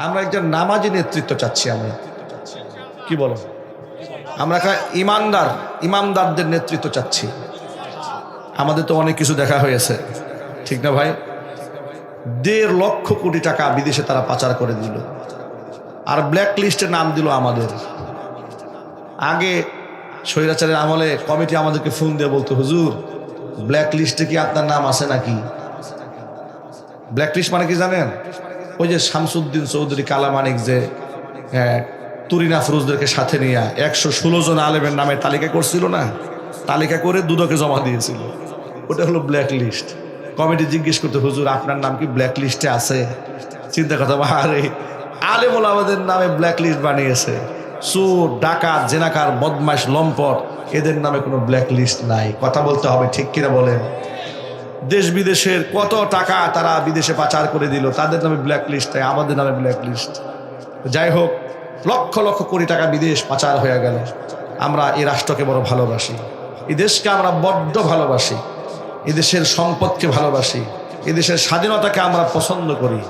আমরা একজন নামাজি নেতৃত্ব চাচ্ছি। আমরা কি বলো, আমরা ইমানদারদের নেতৃত্ব চাচ্ছি। আমাদের তো অনেক কিছু দেখা হয়েছে, ঠিক না ভাই? 1.5 লক্ষ কোটি টাকা বিদেশে তারা পাচার করে দিল, আর ব্ল্যাক লিস্টে নাম দিল আমাদের। আগে স্বৈরাচারের আমলে কমিটি আমাদেরকে ফোন দিয়ে বলতো, হুজুর ব্ল্যাক লিস্টে কি আপনার নাম আছে নাকি? ব্ল্যাক লিস্ট মানে কি জানেন? ওই যে শামসুদ্দিন চৌধুরী, কালামানিক, যে তুরিন আফরোজদেরকে সাথে নিয়ে 116 জন আলেমের নামে তালিকা করছিল না, তালিকা করে দুদকে জমা দিয়েছিল। ওটা হলো ব্ল্যাক লিস্ট। কমিটি জিজ্ঞেস করতে, হুজুর আপনার নাম কি ব্ল্যাক লিস্টে আছে? চিন্তা কথা, আরে আলেম ওলামাদের নামে ব্ল্যাক লিস্ট বানিয়েছে। চোর, ডাকাত, জেনাকার, বদমাশ, লম্পট, এদের নামে কোনো ব্ল্যাক লিস্ট নাই। কথা বলতে হবে, ঠিক কিনা বলেন? দেশ বিদেশের কত টাকা তারা বিদেশে পাচার করে দিল, তাদের নামে ব্ল্যাক লিস্ট নাই, আমাদের নামে ব্ল্যাক লিস্ট। যাই হোক, লক্ষ লক্ষ কোটি টাকা বিদেশ পাচার হয়ে গেল। আমরা এই রাষ্ট্রকে বড় ভালোবাসি, এই দেশকে আমরা বড্ড ভালোবাসি, এদেশের সম্পদকে ভালোবাসি, এদেশের স্বাধীনতাকে আমরা পছন্দ করি।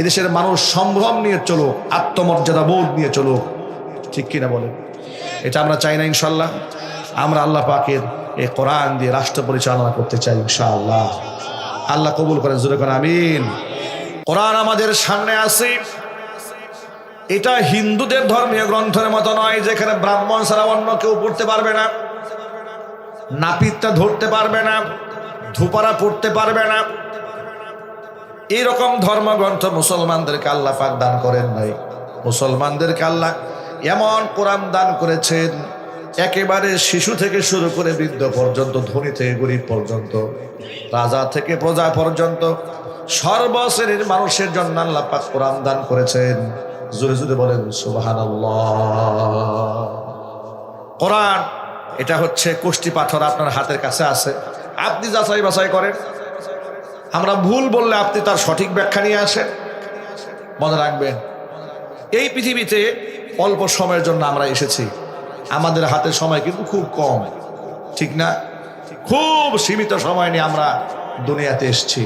এদেশের মানুষ সম্ভ্রম নিয়ে চলুক, আত্মমর্যাদা বোধ নিয়ে চলুক, ঠিক কিনা বলেন? এটা আমরা চাই না ইনশাল্লাহ। আমরা আল্লাহ পাকের এই কোরআন দিয়ে রাষ্ট্র পরিচালনা করতে চাই ইনশাআল্লাহ। আল্লাহ কবুল করেন, জোরে করেন আমিন। কোরআন আমাদের সামনে আছে, এটা হিন্দুদের ধর্মীয় গ্রন্থের মতো নয় যেখানে ব্রাহ্মণ ছাড়া অন্য কেউ পড়তে পারবে না, নাপিতটা ধরতে পারবে না, ধুপারা পড়তে পারবে না। এইরকম ধর্মগ্রন্থ মুসলমানদেরকে আল্লাহ পাক দান করেন নাই। মুসলমানদেরকে আল্লাহ এমন কোরআন দান করেছেন, একেবারে শিশু থেকে শুরু করে বৃদ্ধ পর্যন্ত, ধনী থেকে গরিব পর্যন্ত, রাজা থেকে প্রজা পর্যন্ত সর্বশ্রেণীর মানুষের জন্য আল্লাহ পাক কোরআন দান করেছেন। জোরে জোরে বলেন সুবহানাল্লাহ। কোরআন এটা হচ্ছে কষ্টি পাথর, আপনার হাতের কাছে আছে, আপনি যাচাই বাছাই করেন। আমরা ভুল বললে আপনি তার সঠিক ব্যাখ্যা নিয়ে আসেন। মনে রাখবেন, এই পৃথিবীতে অল্প সময়ের জন্য আমরা এসেছি, আমাদের হাতে সময় কিন্তু খুব কম, ঠিক না? খুব সীমিত সময় নিয়ে আমরা দুনিয়াতে এসেছি।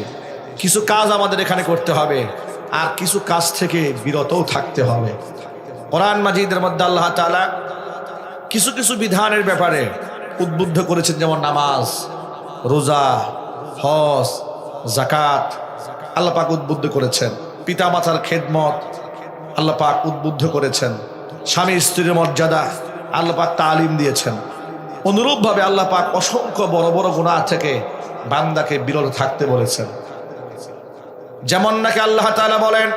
কিছু কাজ আমাদের এখানে করতে হবে, আর কিছু কাজ থেকে বিরতও থাকতে হবে। কোরআন মাজিদের মধ্যে আল্লাহ তাআলা কিছু কিছু বিধানের ব্যাপারে উদ্বুদ্ধ করেছেন, যেমন নামাজ, রোজা, হজ, যাকাত আল্লাহ পাক উদ্বুদ্ধ করেছেন। পিতা মাতার খেদমত আল্লাহ পাক উদ্বুদ্ধ করেছেন। স্বামী স্ত্রীর মর্যাদা আল্লাহ পাক তালিম দিয়েছেন। অনুরূপভাবে আল্লাহ পাক অসংখ্য বড় বড় গুনাহ থেকে বান্দাকে বিরত থাকতে বলেছেন। যেমন নাকি আল্লাহ তাআলা বলেন,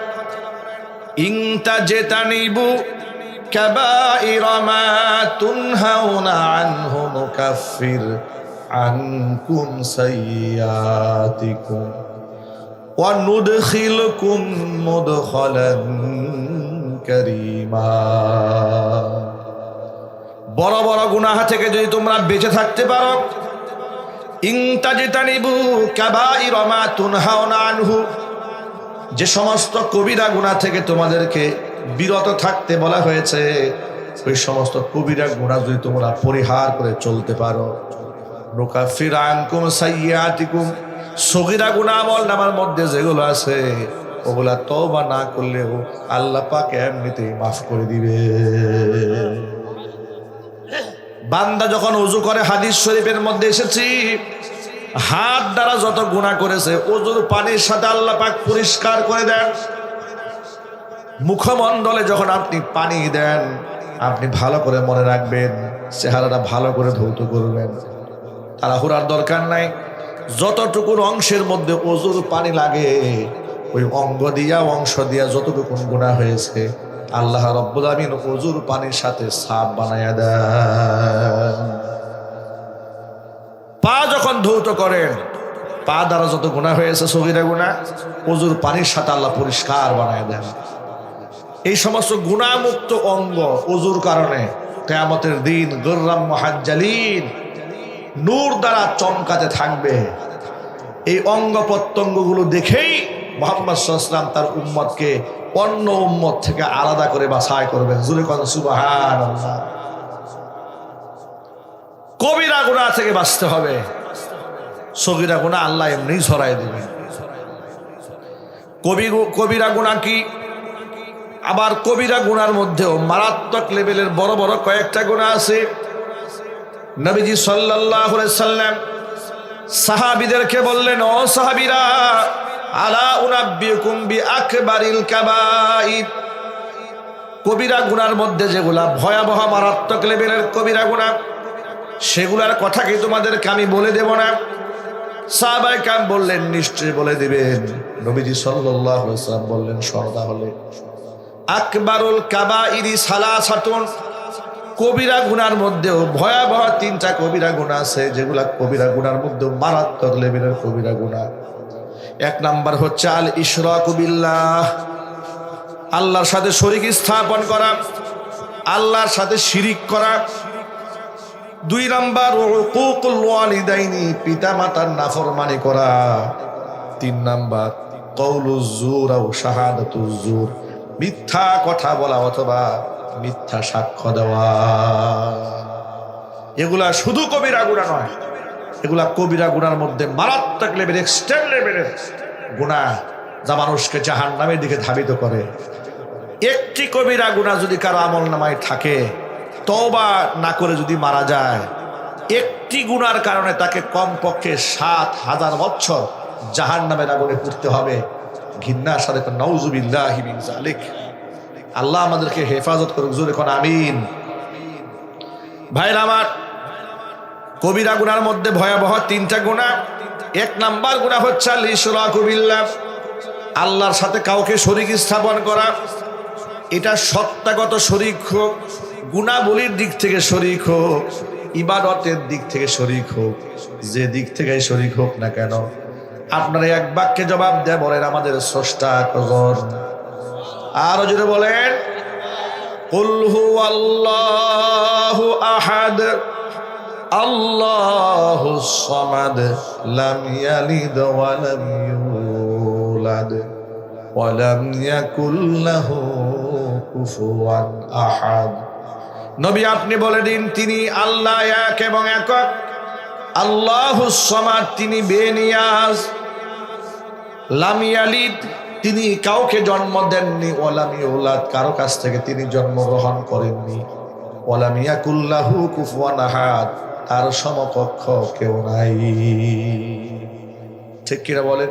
ইন তাজতানিবু কাবাইরা মা তুনহাউনা আনহু নুকাফির আনকুম সাইয়্যাতিকুম ওয়া নুদখিলকুম মুদখালান কারীমা। বড় বড় গুনাহ থেকে যদি তোমরা বেঁচে থাকতে পারো, ইন তাজতানিবু কাবাইরা মা তুনহাউনা আনহু, যে সমস্ত কবিরা গুনাহ থেকে তোমাদেরকে বিরত থাকতে বলা হয়েছে, ওই সমস্ত কবিরা গুনাহ যদি তোমরা পরিহার করে চলতে পারো, নুকাফির আনকুম সাইয়্যাতিকুম, সগীরা গুনাহ আমলনামার মধ্যে যেগুলো আছে ওগুলা তওবা না করলেও আল্লাহ পাক এমনিতেই মাফ করে দিবে। বান্দা যখন ওযু করে, হাদিস শরীফের মধ্যে এসেছে, হাত দ্বারা যত গুনাহ করেছে ওযুর পানির সাথে আল্লাহ পাক পরিষ্কার করে দেন। মুখমণ্ডলে যখন আপনি পানি দেন, আপনি ভালো করে মনে রাখবেন, চেহারাটা ভালো করে ধৌত করবেন। তাড়াহুড়ার দরকার নাই। যতটুকু অংশের মধ্যে ওযুর পানি লাগে, ওই অঙ্গ দিয়া অংশ দিয়া যতটুকু গুনাহ হয়েছে আল্লাহ রাব্বুল আমিন ওযুর পানির সাথে সাফ বানায়া দেন। পা যখন ধৌত করেন, পা দ্বারা যত গুনাহ হয়েছে সগীরা গুনাহ, ওযুর পানির সাথে আল্লাহ পরিষ্কার বানায়া দেন। এই সমস্ত গুনাহমুক্ত অঙ্গ ওযুর কারণে কিয়ামতের দিন গুররাম মুহাজ্জালিন নূর দ্বারা চমকাতে থাকবে। এই অঙ্গ প্রত্যঙ্গগুলো দেখেই মুহাম্মদ সাল্লাল্লাহু আলাইহি ওয়াসাল্লাম তার উম্মতকে অন্য উম্মত থেকে আলাদা করে বাছাই করবেন। জোরে কোন সুবহানাল্লাহ। কবিরা গুনাহ থেকে বাঁচতে হবে, সগীরা গুনাহ আল্লাহ এমনি ছড়াই দিবেন। কবিরা গুনাহ কি? আবার কবিরা গুনার মধ্যেও মারাত্মক লেভেলের বড় বড় কয়েকটা গুনাহ আছে। নবীজি সাল্লাল্লাহু আলাইহি সাল্লাম সাহাবীদেরকে বললেন, ও সাহাবীরা, আলা উনাব্বিউকুম বিআকবারিল কাবাইর, কবিরা গুনার মধ্যে যেগুলা ভয়াবহ মারাত্মক লেভেলের কবিরা গুনাহ, সেগুলার কথা কি তোমাদেরকে আমি বলে দেব না? সাহাবায়ে কেরাম বললেন, নিশ্চয়ই বলে দিবেন। নবীজি সাল্লাল্লাহু আলাইহি ওয়াসাল্লাম বললেন, শর্ত হলে আকবারুল কাবাইরি সালাসাতুন, কবিরা গুনার মধ্যেও ভয়াবহ তিনটা কবিরা গুনাহ আছে, যেগুলা কবিরা গুনার মধ্যে মারাত্মক লেভেলের কবিরা গুনাহ। এক নাম্বার হচ্ছে আল ইশরাকু বিল্লাহ, আল্লাহর সাথে শরীক স্থাপন করা, আল্লাহর সাথে শিরিক করা। দুই নাম্বার উকুকুল ওয়ালিদাইনি, পিতা মাতার নাফরমানি করা। তিন নাম্বার কওলুজ জুর ও শাহাদাতুজ জুর, মিথ্যা কথা বলা অথবা মিথ্যা সাক্ষ্য দেওয়া। এগুলা শুধু কবিরা গুনাহ নয়, এগুলা কবিরা গুনার মধ্যে মারাত্মক লেভেলের, এক্সট্রিম লেভেলের গুনাহ, যা মানুষকে জাহান্নামের দিকে ধাবিত করে। একটি কবিরা গুনাহ যদি কারো আমলনামায় থাকে, তওবা না করে যদি মারা যায়, একটি গুনার কারণে তাকে কমপক্ষে ৭,০০০ বছর জাহান্নামের আগুনে পুড়তে হবে। ঘৃণার সাথে নাউযুবিল্লাহি মিন যালিক। আল্লাহ আমাদেরকে হেফাজত করুক, জোরে কোন আমিন। ভাইরা আমার, কবিরা গুনার মধ্যে ভয়াবহ তিনটা গুনাহ। এক নাম্বার গুনাহ হচ্ছে আল ইশরাকু বিল্লাহ, আল্লাহর সাথে কাউকে শরীক স্থাপন করা। এটা সত্তাগত শরীক হোক, গুনাহবলীর দিক থেকে শরীক হোক, ইবাদতের দিক থেকে শরীক হোক, যে দিক থেকে শরীক হোক না কেন, আপনারা এক বাক্যে জবাব দেয় বলেন, আমাদের স্রষ্টা কজন? আরো জোরে বলেন, কুল হুয়াল্লাহু আহাদ আল্লাহুস সামাদ লাম ইয়ালিদ ওয়া লাম ইউলাদ ওয়া লাম ইয়াকুল লাহু কুফুয়ান আহাদ। নবী, আপনি বলে দিন, তিনি আল্লাহ এক এবং একক, আল্লাহুস সামাদ, তিনি বেনিয়াজ, লাম ইয়ালিদ, তিনি কাউকে জন্ম দেননি, ওয়া লাম ইউলাদ, কারো কাছ থেকে তিনি জন্মগ্রহণ করেননি, ওয়া লাম ইয়াকুল লাহু কুফুয়ান আহাদ, তার সমকক্ষ কেউ নাই। ঠিক কিনা বলেন?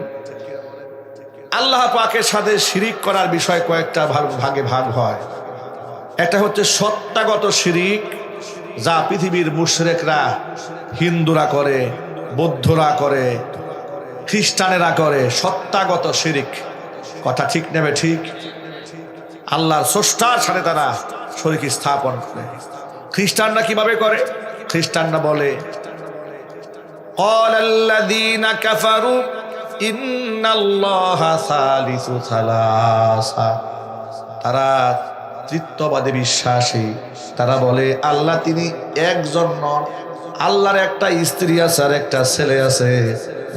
আল্লাহ পাকের সাথে শিরিক করার বিষয় কয়েকটা ভাগে ভাগ হয়। একটা হচ্ছে সত্তাগত শিরিক, যা পৃথিবীর মুশরিকরা, হিন্দুরা করে, বৌদ্ধরা করে, খ্রিস্টানেরা করে, সত্তাগত শিরিক। কথা ঠিক নেবে ঠিক? আল্লাহর স্রষ্টার সাথে তারা শরীক স্থাপন করে। খ্রিস্টানরা কিভাবে করে? খ্রিস্টানরা বলে, ক্বালাল্লাযীনা কাফারু ইন্নাল্লাহা সালিসু সালাসা, তারা তৃতীয়বাদে বিশ্বাসী। তারা বলে আল্লাহ তিনি একজন নন, আল্লাহর একটা স্ত্রী আছে আর একটা ছেলে আছে।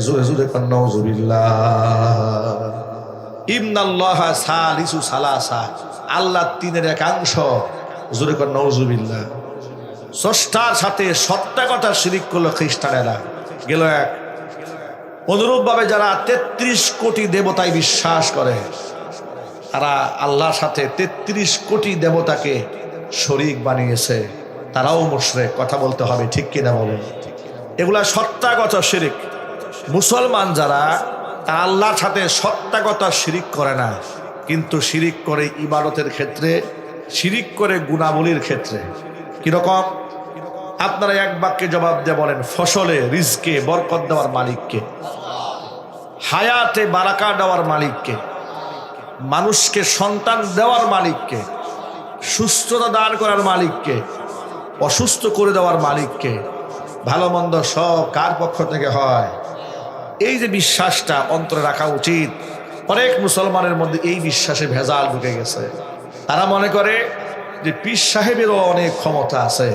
জোরে জোরে কোন নাউযুবিল্লাহ। ইন্নাল্লাহা সালিসু সালাসা, আল্লাহ তিনের একাংশ। জোরে কোন নাউযুবিল্লাহ। স্রষ্টার সাথে সত্তাগত শিরিক করলো খ্রিস্টানেরা, গেল এক। অনুরূপভাবে যারা ৩৩ কোটি দেবতায় বিশ্বাস করে, তারা আল্লাহর সাথে ৩৩ কোটি দেবতাকে শরীক বানিয়েছে, তারাও মুশরিক। কথা বলতে হবে, ঠিক কিনা বলেন? এগুলা সত্তাগত শিরিক। মুসলমান যারা, তারা আল্লাহর সাথে সত্তাগত শিরিক করে না, কিন্তু শিরিক করে ইবাদতের ক্ষেত্রে, শিরিক করে গুনাহবলীর ক্ষেত্রে। কিরকম? আপনারা এক বাক্যে জবাব দিয়ে বলেন, ফসলে রিজকে বরকত দেওয়ার মালিককে, হায়াতে বারাকা দেওয়ার মালিককে, মানুষকে সন্তান দেওয়ার মালিককে, সুস্থতা দান করার মালিককে, অসুস্থ করে দেওয়ার মালিককে, ভালো মন্দ সব কার পক্ষ থেকে হয়? এই যে বিশ্বাসটা অন্তরে রাখা উচিত। অনেক মুসলমানের মধ্যে এই বিশ্বাসে ভেজাল ঢুকে গেছে। তারা মনে করে যে পীর সাহেবেরও অনেক ক্ষমতা আছে,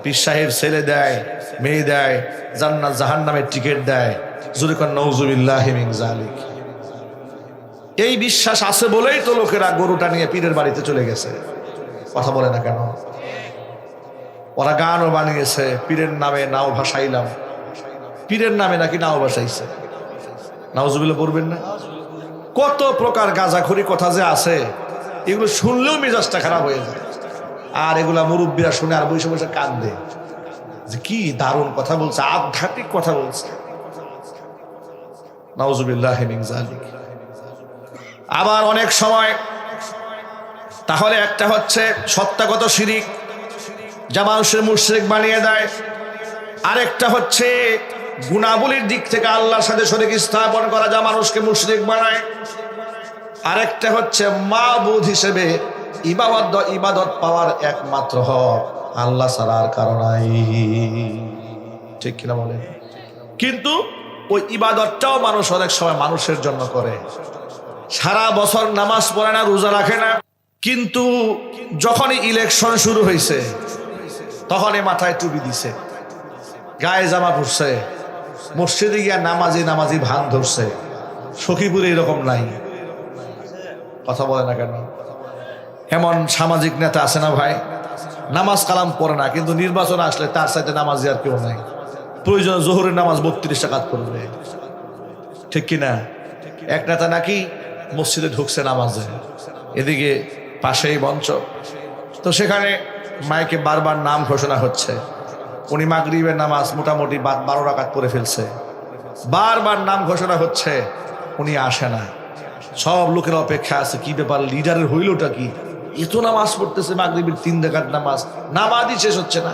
পীর সাহেব ছেলে দেয়, মেয়ে দেয়, জান্নাত জাহান্নামের টিকিট দেয়। জোরে কোন নাউযুবিল্লাহি মিন যালিক। এই বিশ্বাস আছে বলেই তো লোকেরা গরুটা নিয়ে পীরের বাড়িতে চলে গেছে। কথা বলে না কেন? ওরা গানও বানিয়েছে, পীরের নামে নাও ভাসাইলাম। পীরের নামে নাকি নাও ভাসাইছে। নাউযুবিল্লাহ পড়বেন না? কত প্রকার গাঁজাখড়ি কথা যে আছে, এগুলো শুনলেও মেজাজটা খারাপ হয়ে যায়। আর এগুলা মুরব্বীরা শুনে আর বসে বসে কাঁদে যে কি দারুণ কথা বলছে, আধ্যাত্মিক কথা বলছে। নাউজুবিল্লাহি মিন যালিক। আবার অনেক সময় তাহলে একটা হচ্ছে সত্তাগত শিরিক, যা মানুষের মুশরিক বানিয়ে দেয়। আরেকটা হচ্ছে গুণাবলীর দিক থেকে আল্লাহর সাথে শরীক স্থাপন করা, যা মানুষকে মুশরিক বানায়। আরেকটা হচ্ছে মাবুদ হিসেবে ইবাদত পাওয়ার একমাত্র হক আল্লাহ ছাড়া আর কারো নাই। ঠিক কিনা বলেন? কিন্তু ওই ইবাদতটাও মানুষ অনেক সময় মানুষের জন্য করে। সারা বছর নামাজ পড়ে না, রোজা রাখে না, কিন্তু যখনই ইলেকশন শুরু হয়েছে তখনই মাথায় টুপি দিছে, গায়ে জামা পরছে, মসজিদে গিয়া নামাজি ভান ধরছে। সখীপুরে এরকম নাই? কথা বলে না কেন? এমন সামাজিক নেতা আছে না ভাই, নামাজ কালাম পড়ে না, কিন্তু নির্বাচন আসলে তার সাথে নামাজি আর কেউ নাই। প্রয়োজন জোহরের নামাজ 32 টাকাত পড়বে। ঠিক কিনা? এক নেতা নাকি মসজিদে ঢুকছে নামাজে, এদিকে পাশেই মঞ্চ, তো সেখানে মাইকে বারবার নাম ঘোষণা হচ্ছে। উনি মাগরিবের নামাজ মোটামুটি 12 রাকাত পড়ে ফেলছে, বারবার নাম ঘোষণা হচ্ছে, উনি আসে না। সব লোকের অপেক্ষা আছে, কি ব্যাপার, লিডারের হইলটা কি, এত নামাজ পড়তেছে, মাগরিবের 3 রাকাত নামাজই শেষ হচ্ছে না।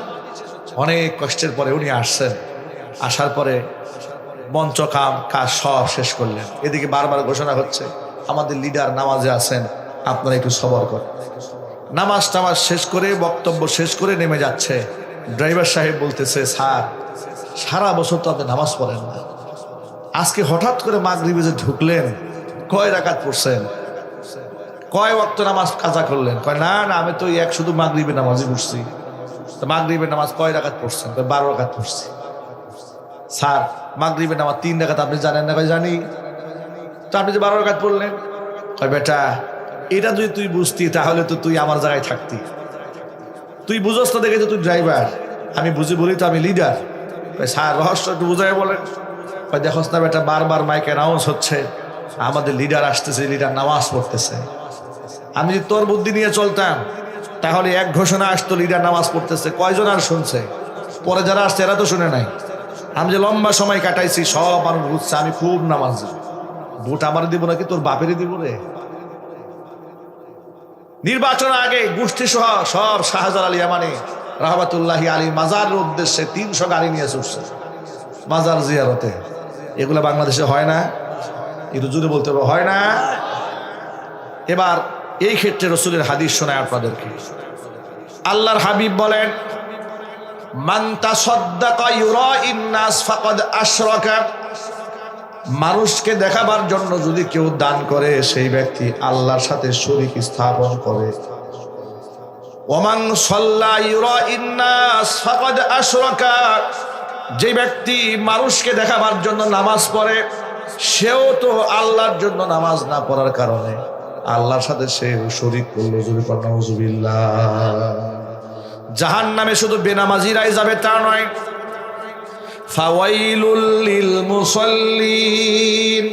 অনেক কষ্টের পরে উনি আসছেন। আসার পরে মঞ্চ কাজ সব শেষ করলেন। এদিকে বারবার ঘোষণা হচ্ছে, আমাদের লিডার নামাজে আছেন, আপনারা একটু সবর করেন। নামাজ শেষ করে, বক্তব্য শেষ করে নেমে যাচ্ছে। ড্রাইভার সাহেব বলতেছে, স্যার সারা বছর তো আপনি নামাজ পড়েন না, আজকে হঠাৎ করে মাগরিবে যে ঢুকলেন, কয় রাকাত পড়ছেন, কয় ওয়াক্ত নামাজ কাজা করলেন? কয় না না, আমি তো এক শুধু মাগরিবে নামাজই পড়ছি। তো মাগরিবের নামাজ কয় রাকাত পড়ছেন? 12 রাকাত পড়ছি। স্যার মাগরিবের নামাজ 3 রাকাত আপনি জানেন না? কয় জানি। তো আপনি যে 12 রাকাত পড়লেন? কয় বেটা, এটা যদি তুই বুঝতি তাহলে তো তুই আমার জায়গায় থাকতি। তুই বুঝস তো, দেখে যে তুই ড্রাইভার, আমি বুঝি বলি তো আমি লিডার। স্যার রহস্য একটু বুঝাই বলেন। দেখোস না বেটা, বারবার মাইকে অ্যানাউন্স হচ্ছে আমাদের লিডার আসতেছে, লিডার নামাজ পড়তেছে। আমি যদি তোর বুদ্ধি নিয়ে চলতাম তাহলে এক ঘোষণা আসতো, লিডার নামাজ পড়তেছে, কয়জন আর শুনছে? পরে যারা আসছে এরা তো শুনে নাই। আমি যে লম্বা সময় কাটাইছি, সব মানুষ বুঝছে আমি খুব নামাজি। ভোট আমার দিব নাকি তোর বাপেরই দিব রে? নির্বাচন আগে গোষ্ঠী সহ সব শাহজালাল ইয়ামানি রাহমাতুল্লাহি আলী মাজারের উদ্দেশ্যে 300 গাড়ি নিয়ে ছুটছে মাজার জিয়ারতে। এগুলো বাংলাদেশে হয় না? একটু জোরে বলতে হবে, হয় না? এবার এই ক্ষেত্রে রাসূলের হাদিস শোনায় আপনাদেরকে। আল্লাহর হাবিব বলেন, মান তাসাদ্দাকা ইউরাইন নাস ফাকাদ আশরাকা। মানুষকে দেখাবার জন্য যদি কেউ দান করে, সেই ব্যক্তি আল্লাহর সাথে শরীক স্থাপন করে। ওমান সাল্লা ইউরাইন নাস ফাকাদ আশরাকা। যে ব্যক্তি মানুষকে দেখাবার জন্য নামাজ পড়ে, সেও তো আল্লাহর জন্য নামাজ না পড়ার কারণে আল্লাহর সাথে সে শরীক করলো। নাউজুবিল্লাহ। জাহান্নামে শুধু বেনামাজিরাই যাবে তা নয়, ফাওয়াইলুল লিল মুসাল্লিন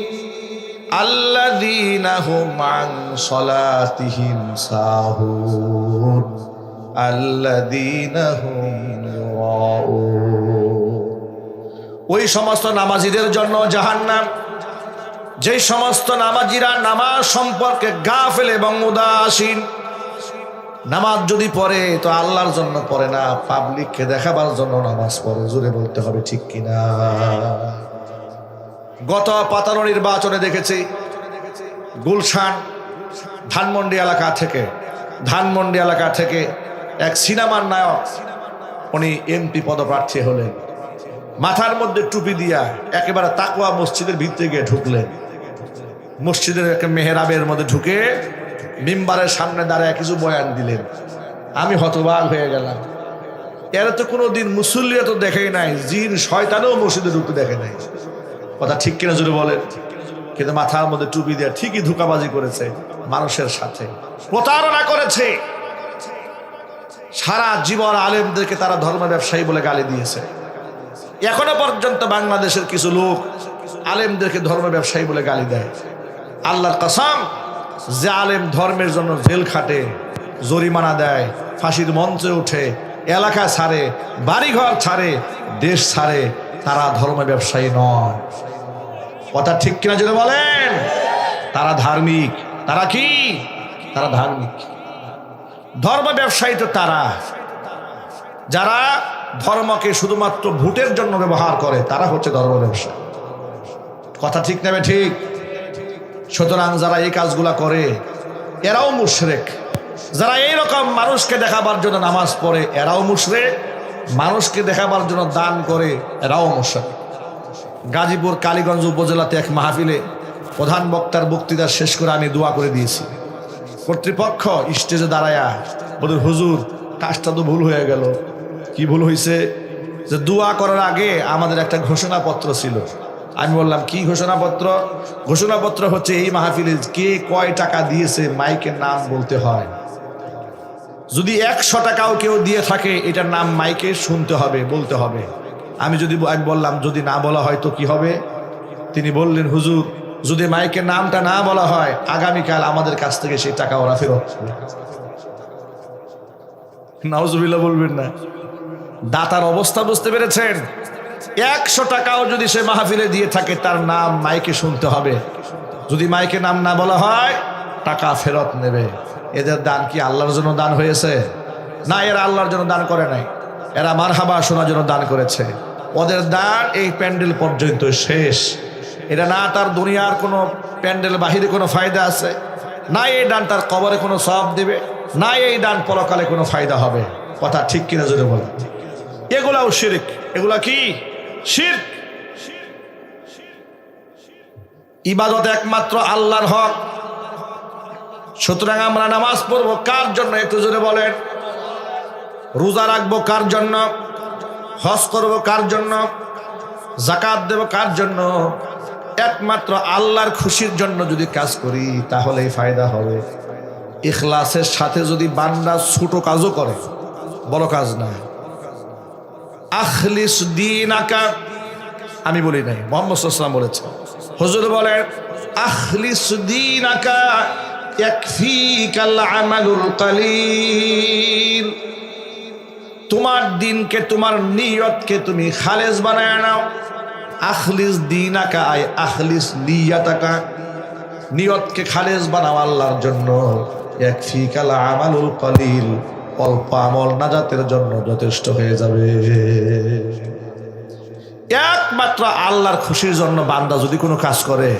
আল্লাযীনা হুম আন সালাতিহিম সাহুন আল্লাযীনা হুম ইউরাউন। ওই সমস্ত নামাজীদের জন্য জাহান্নাম, যে সমস্ত নামাজীরা নামাজ সম্পর্কে গাফেল এবং উদাসীন। নামাজ যদি পড়ে তো আল্লাহর জন্য পড়ে না, পাবলিককে দেখাবার জন্য নামাজ পড়ে। জোরে বলতে হবে ঠিক কিনা? গত 15 নির্বাচনে দেখেছি, গুলশান ধানমন্ডি এলাকা থেকে এক সিনেমার নায়ক, উনি এমপি পদপ্রার্থী হলেন। মাথার মধ্যে টুপি দিয়া একেবারে তাকওয়া মসজিদের ভিতরে গিয়ে ঢুকলেন। মসজিদের একটা মেহরাবের মধ্যে ঢুকে মিম্বারের সামনে দাঁড়ায় কিছু বয়ান দিলেন। আমি হতবাক হয়ে গেলাম। এরা তো কোনোদিন মুসল্লিরা তো দেখেই নাই, জিন শয়তানও মসজিদে ঢুকতে দেখে নাই। কথা ঠিক কিনা জোরে বলেন? কিন্তু মাথার মধ্যে টুপি দিয়ে ঠিকই ধোঁকাবাজি করেছে, মানুষের সাথে প্রতারণা করেছে। সারা জীবন আলেমদেরকে তারা ধর্ম ব্যবসায়ী বলে গালি দিয়েছে। এখনো পর্যন্ত বাংলাদেশের কিছু লোক আলেমদেরকে ধর্ম ব্যবসায়ী বলে গালি দেয়। আল্লাহর কসম, যে আলেম ধর্মের জন্য জেল খাটে, জরিমানা দেয়, ফাঁসির মঞ্চে ওঠে, এলাকা ছাড়ে, বাড়িঘর ছাড়ে, দেশ ছাড়ে, তারা ধর্ম ব্যবসায়ী নয়। কথা ঠিক কিনা যদি বলেন? তারা ধার্মিক। তারা কি? তারা ধার্মিক। ধর্ম ব্যবসায়ী তো তারা যারা ধর্মকে শুধুমাত্র ভোটের জন্য ব্যবহার করে, তারা হচ্ছে ধর্ম ব্যবসায়ী। কথা ঠিক নেবে ঠিক? সুতরাং যারা এই কাজগুলা করে এরাও মুশরিক। যারা এইরকম মানুষকে দেখাবার জন্য নামাজ পড়ে এরাও মুশরিক, মানুষকে দেখাবার জন্য দান করে এরাও মুশরিক। গাজীপুর কালীগঞ্জ উপজেলাতে এক মাহফিলে প্রধান বক্তার বক্তৃতা শেষ করে আমি দোয়া করে দিয়েছি। কর্তৃপক্ষ স্টেজে দাঁড়ায়া বলে, হুজুর কাজটা তো ভুল হয়ে গেল। কি ভুল হয়েছে? যে দোয়া করার আগে আমাদের একটা ঘোষণাপত্র ছিল। আমি বললাম, কি ঘোষণাপত্র? ঘোষণাপত্র হচ্ছে এই মাহফিলে কে কয় টাকা দিয়েছে মাইকের নাম বলতে হয়। যদি 100 টাকাও কেউ দিয়ে থাকে এটার নাম মাইকে শুনতে হবে, বলতে হবে। আমি বললাম যদি না বলা হয় তো কি হবে? তিনি বললেন, হুজুর যদি মাইকের নামটা না বলা হয় আগামীকাল আমাদের কাছ থেকে সেই টাকা ওরা ফেরত পাবে। নাউজুবিল্লাহ বলবেন না। দাতার অবস্থা বুঝতে পেরেছেন? 100 টাকাও যদি সে মাহফিলে দিয়ে থাকে তার নাম মাইকে শুনতে হবে। যদি মাইকে নাম না বলা হয় টাকা ফেরত নেবে। এদের দান কি আল্লাহর জন্য দান হয়েছে? না, এরা আল্লাহর জন্য দান করে নাই। এরা মারহাবা শোনার জন্য দান করেছে। ওদের দান এই প্যান্ডেল পর্যন্ত শেষ। এটা না তার দুনিয়ার কোনো প্যান্ডেল বাহিরে কোনো ফায়দা আছে, না এই দান তার কবরে কোনো সওয়াব দিবে, না এই দান পরকালে কোনো ফায়দা হবে। কথা ঠিক কিনা যদি বলেন? এগুলাও শিরক। এগুলা কি? শিরক। ইবাদত একমাত্র আল্লাহর হক। সুতরাং আমরা নামাজ পড়বো কার জন্য? একটু জোরে বলেন। রোজা রাখবো কার জন্য? হজ করবো কার জন্য? যাকাত দেব কার জন্য? একমাত্র আল্লাহর খুশির জন্য যদি কাজ করি তাহলেই ফায়দা হবে। ইখলাসের সাথে যদি বান্দা ছোট কাজও করে, বড় কাজ না। আখলিস দীনাকা, আমি বলি নাই, মুহাম্মদ সাল্লাল্লাহু আলাইহি ওয়াসাল্লাম বলেছেন। হুজুর বলেন, আখলিস দীনাকা ইয়াকফিকাল আমালুল কালিল। তোমার দিনকে, তোমার নিয়তকে তুমি খালেস বানায় নাও। আখলিস দীনাকা আয় আখলিস নিয়াতাকা, নিয়তকে খালেস বানাও আল্লাহর জন্য। ইয়াকফিকাল আমালুল কালিল, অল্প আমল নাজাতের জন্য যথেষ্ট হয়ে যাবে। একমাত্র আল্লাহর খুশির জন্য বান্দা যদি কোনো কাজ করে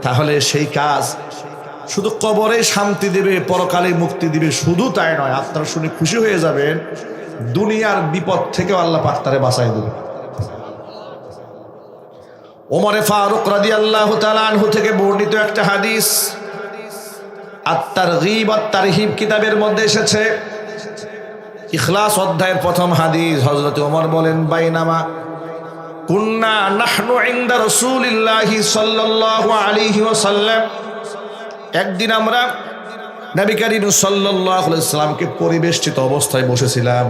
তাহলে সেই কাজ শুধু কবরে শান্তি দেবে, পরকালে মুক্তি দিবে, শুধু তাই নয়, আপনারা শুনে খুশি হয়ে যাবেন দুনিয়ার বিপদ থেকেও আল্লাহ পাক তারে বাঁচাই দেবে। ওমরে ফারুক রাদিয়াল্লাহু তাআলা আনহু থেকে বর্ণিত একটা হাদিস আত-তারগীব ওয়াত-তারহিব কিতাবের মধ্যে এসেছে। ইখলাস অধ্যায়ের প্রথম হাদিস। হযরত ওমর বলেন, বাইনামা কুন্না নাহনু ইনদা রাসূলিল্লাহি সাল্লাল্লাহু আলাইহি ওয়াসাল্লাম, একদিন আমরা নবী করিম সাল্লাল্লাহু আলাইহি ওয়াসাল্লামকে পরিবেষ্টিত অবস্থায় বসেছিলাম।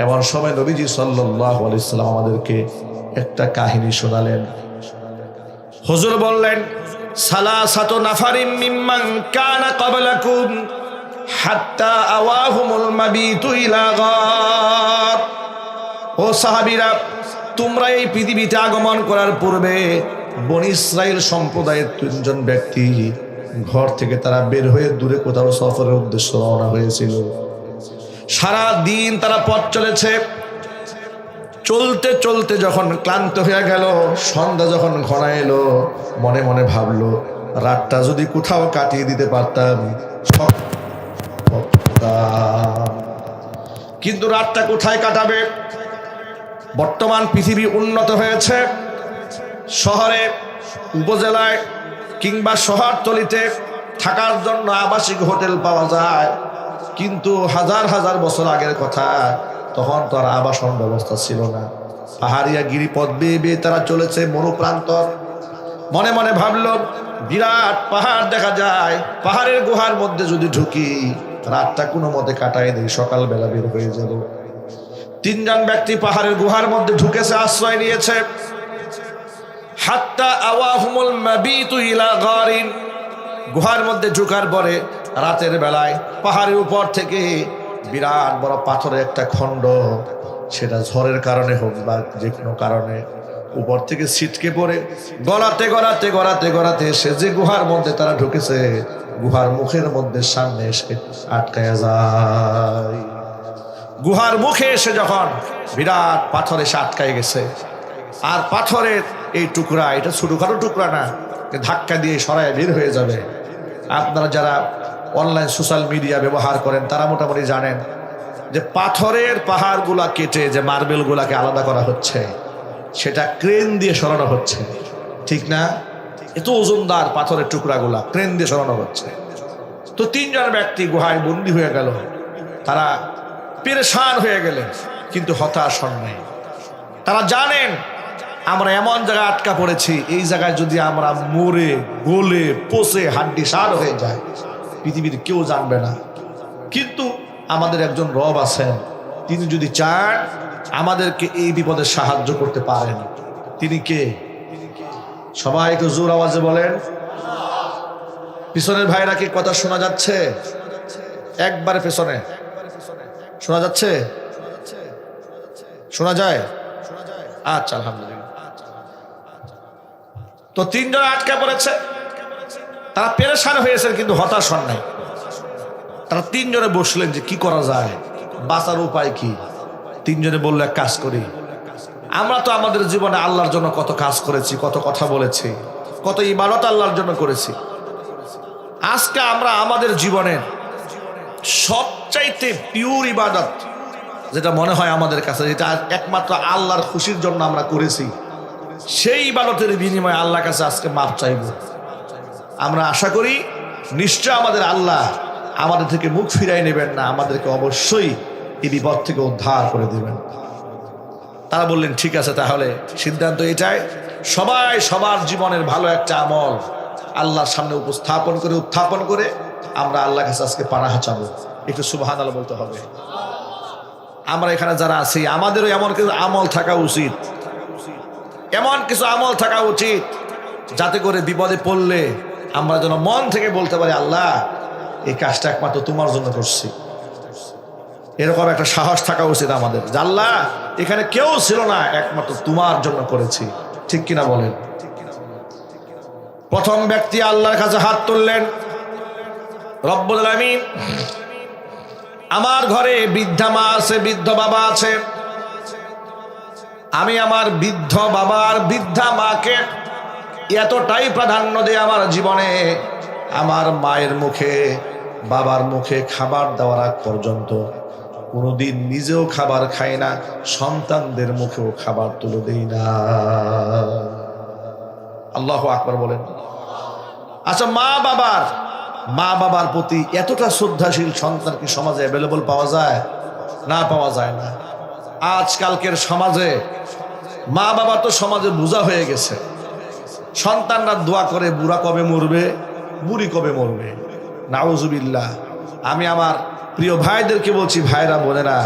এমন সময় নবীজি সাল্লাল্লাহু আলাইহি ওয়াসাল্লাম আমাদেরকে একটা কাহিনী শোনালেন। হুজুর বললেন, সালাসাতু নাফারিম মিম্মান কানা ক্বাবলাকুম হাত্তা আওয়াহুমুল মাবিতু ইলা গার। ও সাহাবীরা, তোমরা এই পৃথিবীতে আগমন করার পূর্বে বনী ইসরাইল সম্প্রদায়ের 3 জন ব্যক্তি ঘর থেকে তারা বের হয়ে দূরে কোথাও সফরের উদ্দেশ্যে রওনা হয়েছিল। সারা দিন তারা পথ চলেছে। চলতে চলতে যখন ক্লান্ত হয়ে গেল, সন্ধ্যা যখন ঘনা এলো, মনে মনে ভাবলো রাতটা যদি কোথাও কাটিয়ে দিতে পারতাম। কিন্তু রাতটা কোথায় কাটাবে? বর্তমান পৃথিবী উন্নত হয়েছে। শহরে, উপজেলায় কিংবা শহরতলিতে থাকার জন্য আবাসিক হোটেল পাওয়া যায়, কিন্তু হাজার হাজার বছর আগের কথা, তখন তো আর আবাসন ব্যবস্থা ছিল না। পাহাড়িয়া গিরিপথ বেয়ে বেয়ে তারা চলেছে মরুপ্রান্তর। মনে মনে ভাবলো বিরাট পাহাড় দেখা যায়, পাহাড়ের গুহার মধ্যে যদি ঢুকি রাতটা কোনো মতে কাটাই দেই, সকালবেলা বের হয়ে যাব। 3 জন ব্যক্তি পাহাড়ের গুহার মধ্যে ঢুকেছে, আশ্রয় নিয়েছে। হাত্তা আওয়াহুমুল মাবিতু ইলা গারিন, গুহার মধ্যে ঢোকার পরে রাতের বেলায় পাহাড়ের উপর থেকে বিরাট বড় পাথরের একটা খণ্ড, সেটা ঝড়ের কারণে হোক বা যে কোনো কারণে উপর থেকে ছিটকে পড়ে গড়াতে গড়াতে গড়াতে গড়াতে সে যে গুহার মধ্যে তারা ঢুকেছে গুহার মুখের মধ্যে সামনে এসে আটকায়া যায়। গুহার মুখে এসে যখন বিরাট পাথর এসে আটকায় গেছে, আর পাথরের এই টুকরা, এটা ছোটখাটো টুকরা না, ধাক্কা দিয়ে সরায় বের হয়ে যাবে। আপনারা যারা অনলাইন সোশ্যাল মিডিয়া ব্যবহার করেন তারা মোটামুটি জানেন যে পাথরের পাহাড়গুলা কেটে যে মার্বেলগুলাকে আলাদা করা হচ্ছে, সেটা ক্রেন দিয়ে সরানো হচ্ছে, ঠিক না? এত ওজনদার পাথরের টুকরাগুলা ক্রেন দিয়ে সরানো হচ্ছে। তো তিনজন ব্যক্তি গুহায় বন্দী হয়ে গেল, তারা পেরেশান হয়ে গেলেন, কিন্তু হতাশ হন নাই। তারা জানেন আমরা এমন জায়গায় আটকা পড়েছি, এই জায়গায় যদি আমরা মরে গলে পচে হাড্ডি সার হয়ে যায় পৃথিবীর কেউ জানবে না, কিন্তু আমাদের একজন রব আছেন, তিনি যদি চান আমাদেরকে এই বিপদে সাহায্য করতে পারেন। তিনি কে? সবাই একটু জোর আওয়াজে বলেন। পিছনের ভাইরা কি কথা শোনা যাচ্ছে? একবারে পেছনে শোনা যাচ্ছে? শোনা যায়? আচ্ছা, আলহামদুলিল্লাহ। তো তিনজন আটকা পড়েছে, তারা পেরেশান হয়েছেন কিন্তু হতাশ হন নাই। তারা তিনজনে বসলেন যে কি করা যায়, বাঁচার উপায় কি। তিনজনে বললো এক কাজ করি, আমরা তো আমাদের জীবনে আল্লাহর জন্য কত কাজ করেছি, কত কথা বলেছি, কত ইবাদত আল্লাহর জন্য করেছি। আজকে আমরা আমাদের জীবনের সবচাইতে পিওর ইবাদত যেটা মনে হয় আমাদের কাছে, যেটা একমাত্র আল্লাহর খুশির জন্য আমরা করেছি, সেই ইবাদতের বিনিময়ে আল্লাহর কাছে আজকে মাপ চাইব। আমরা আশা করি নিশ্চয় আমাদের আল্লাহ আমাদের থেকে মুখ ফিরাই নেবেন না, আমাদেরকে অবশ্যই এই বিপদ থেকে উদ্ধার করে দেবেন। তারা বললেন ঠিক আছে, তাহলে সিদ্ধান্ত এটাই, সবাই সবার জীবনের ভালো একটা আমল আল্লাহর সামনে উত্থাপন করে আমরা আল্লাহর কাছে আজকে পানাহা চাবো। একটু সুবহানাল্লাহ বলতে হবে। আমরা এখানে যারা আছি আমাদেরও এমন কিছু আমল থাকা উচিত, এমন কিছু আমল থাকা উচিত যাতে করে বিপদে পড়লে আমরা যেন মন থেকে বলতে পারি আল্লাহ এই কাজটা একমাত্র তোমার জন্য করছি। এরকম একটা সাহস থাকা উচিত আমাদের, যে আল্লাহ এখানে কেউ ছিল না, একমাত্র তোমার জন্য করেছি। ঠিক কিনা বলেন? প্রথম ব্যক্তি আল্লাহর কাছে হাত তুললেন, রব্বুল আলামিন, আমার ঘরে বৃদ্ধা মা আছে, বৃদ্ধ বাবা আছে, আমি আমার বৃদ্ধ বাবার বৃদ্ধা মাকে এতটাই প্রাধান্য দেই আমার জীবনে, আমার মায়ের মুখে বাবার মুখে খাবার দেওয়ার আগ পর্যন্ত কোনোদিন নিজেও খাবার খাই না, সন্তানদের মুখেও খাবার তুলে দেই না। আল্লাহু আকবার বলেন। আচ্ছা, মা বাবার প্রতি এতটা শ্রদ্ধাশীল সন্তান কি সমাজে অ্যাভেলেবল পাওয়া যায়? না, পাওয়া যায় না। আজকালকের সমাজে মা বাবা তো সমাজে বোঝা হয়ে গেছে। সন্তানরা দোয়া করে বুড়া কবে মরবে, বুড়ি কবে মরবে, নাউজুবিল্লাহ। আমি আমার প্রিয় ভাইদেরকে বলছি, ভাইরা বোনেরা,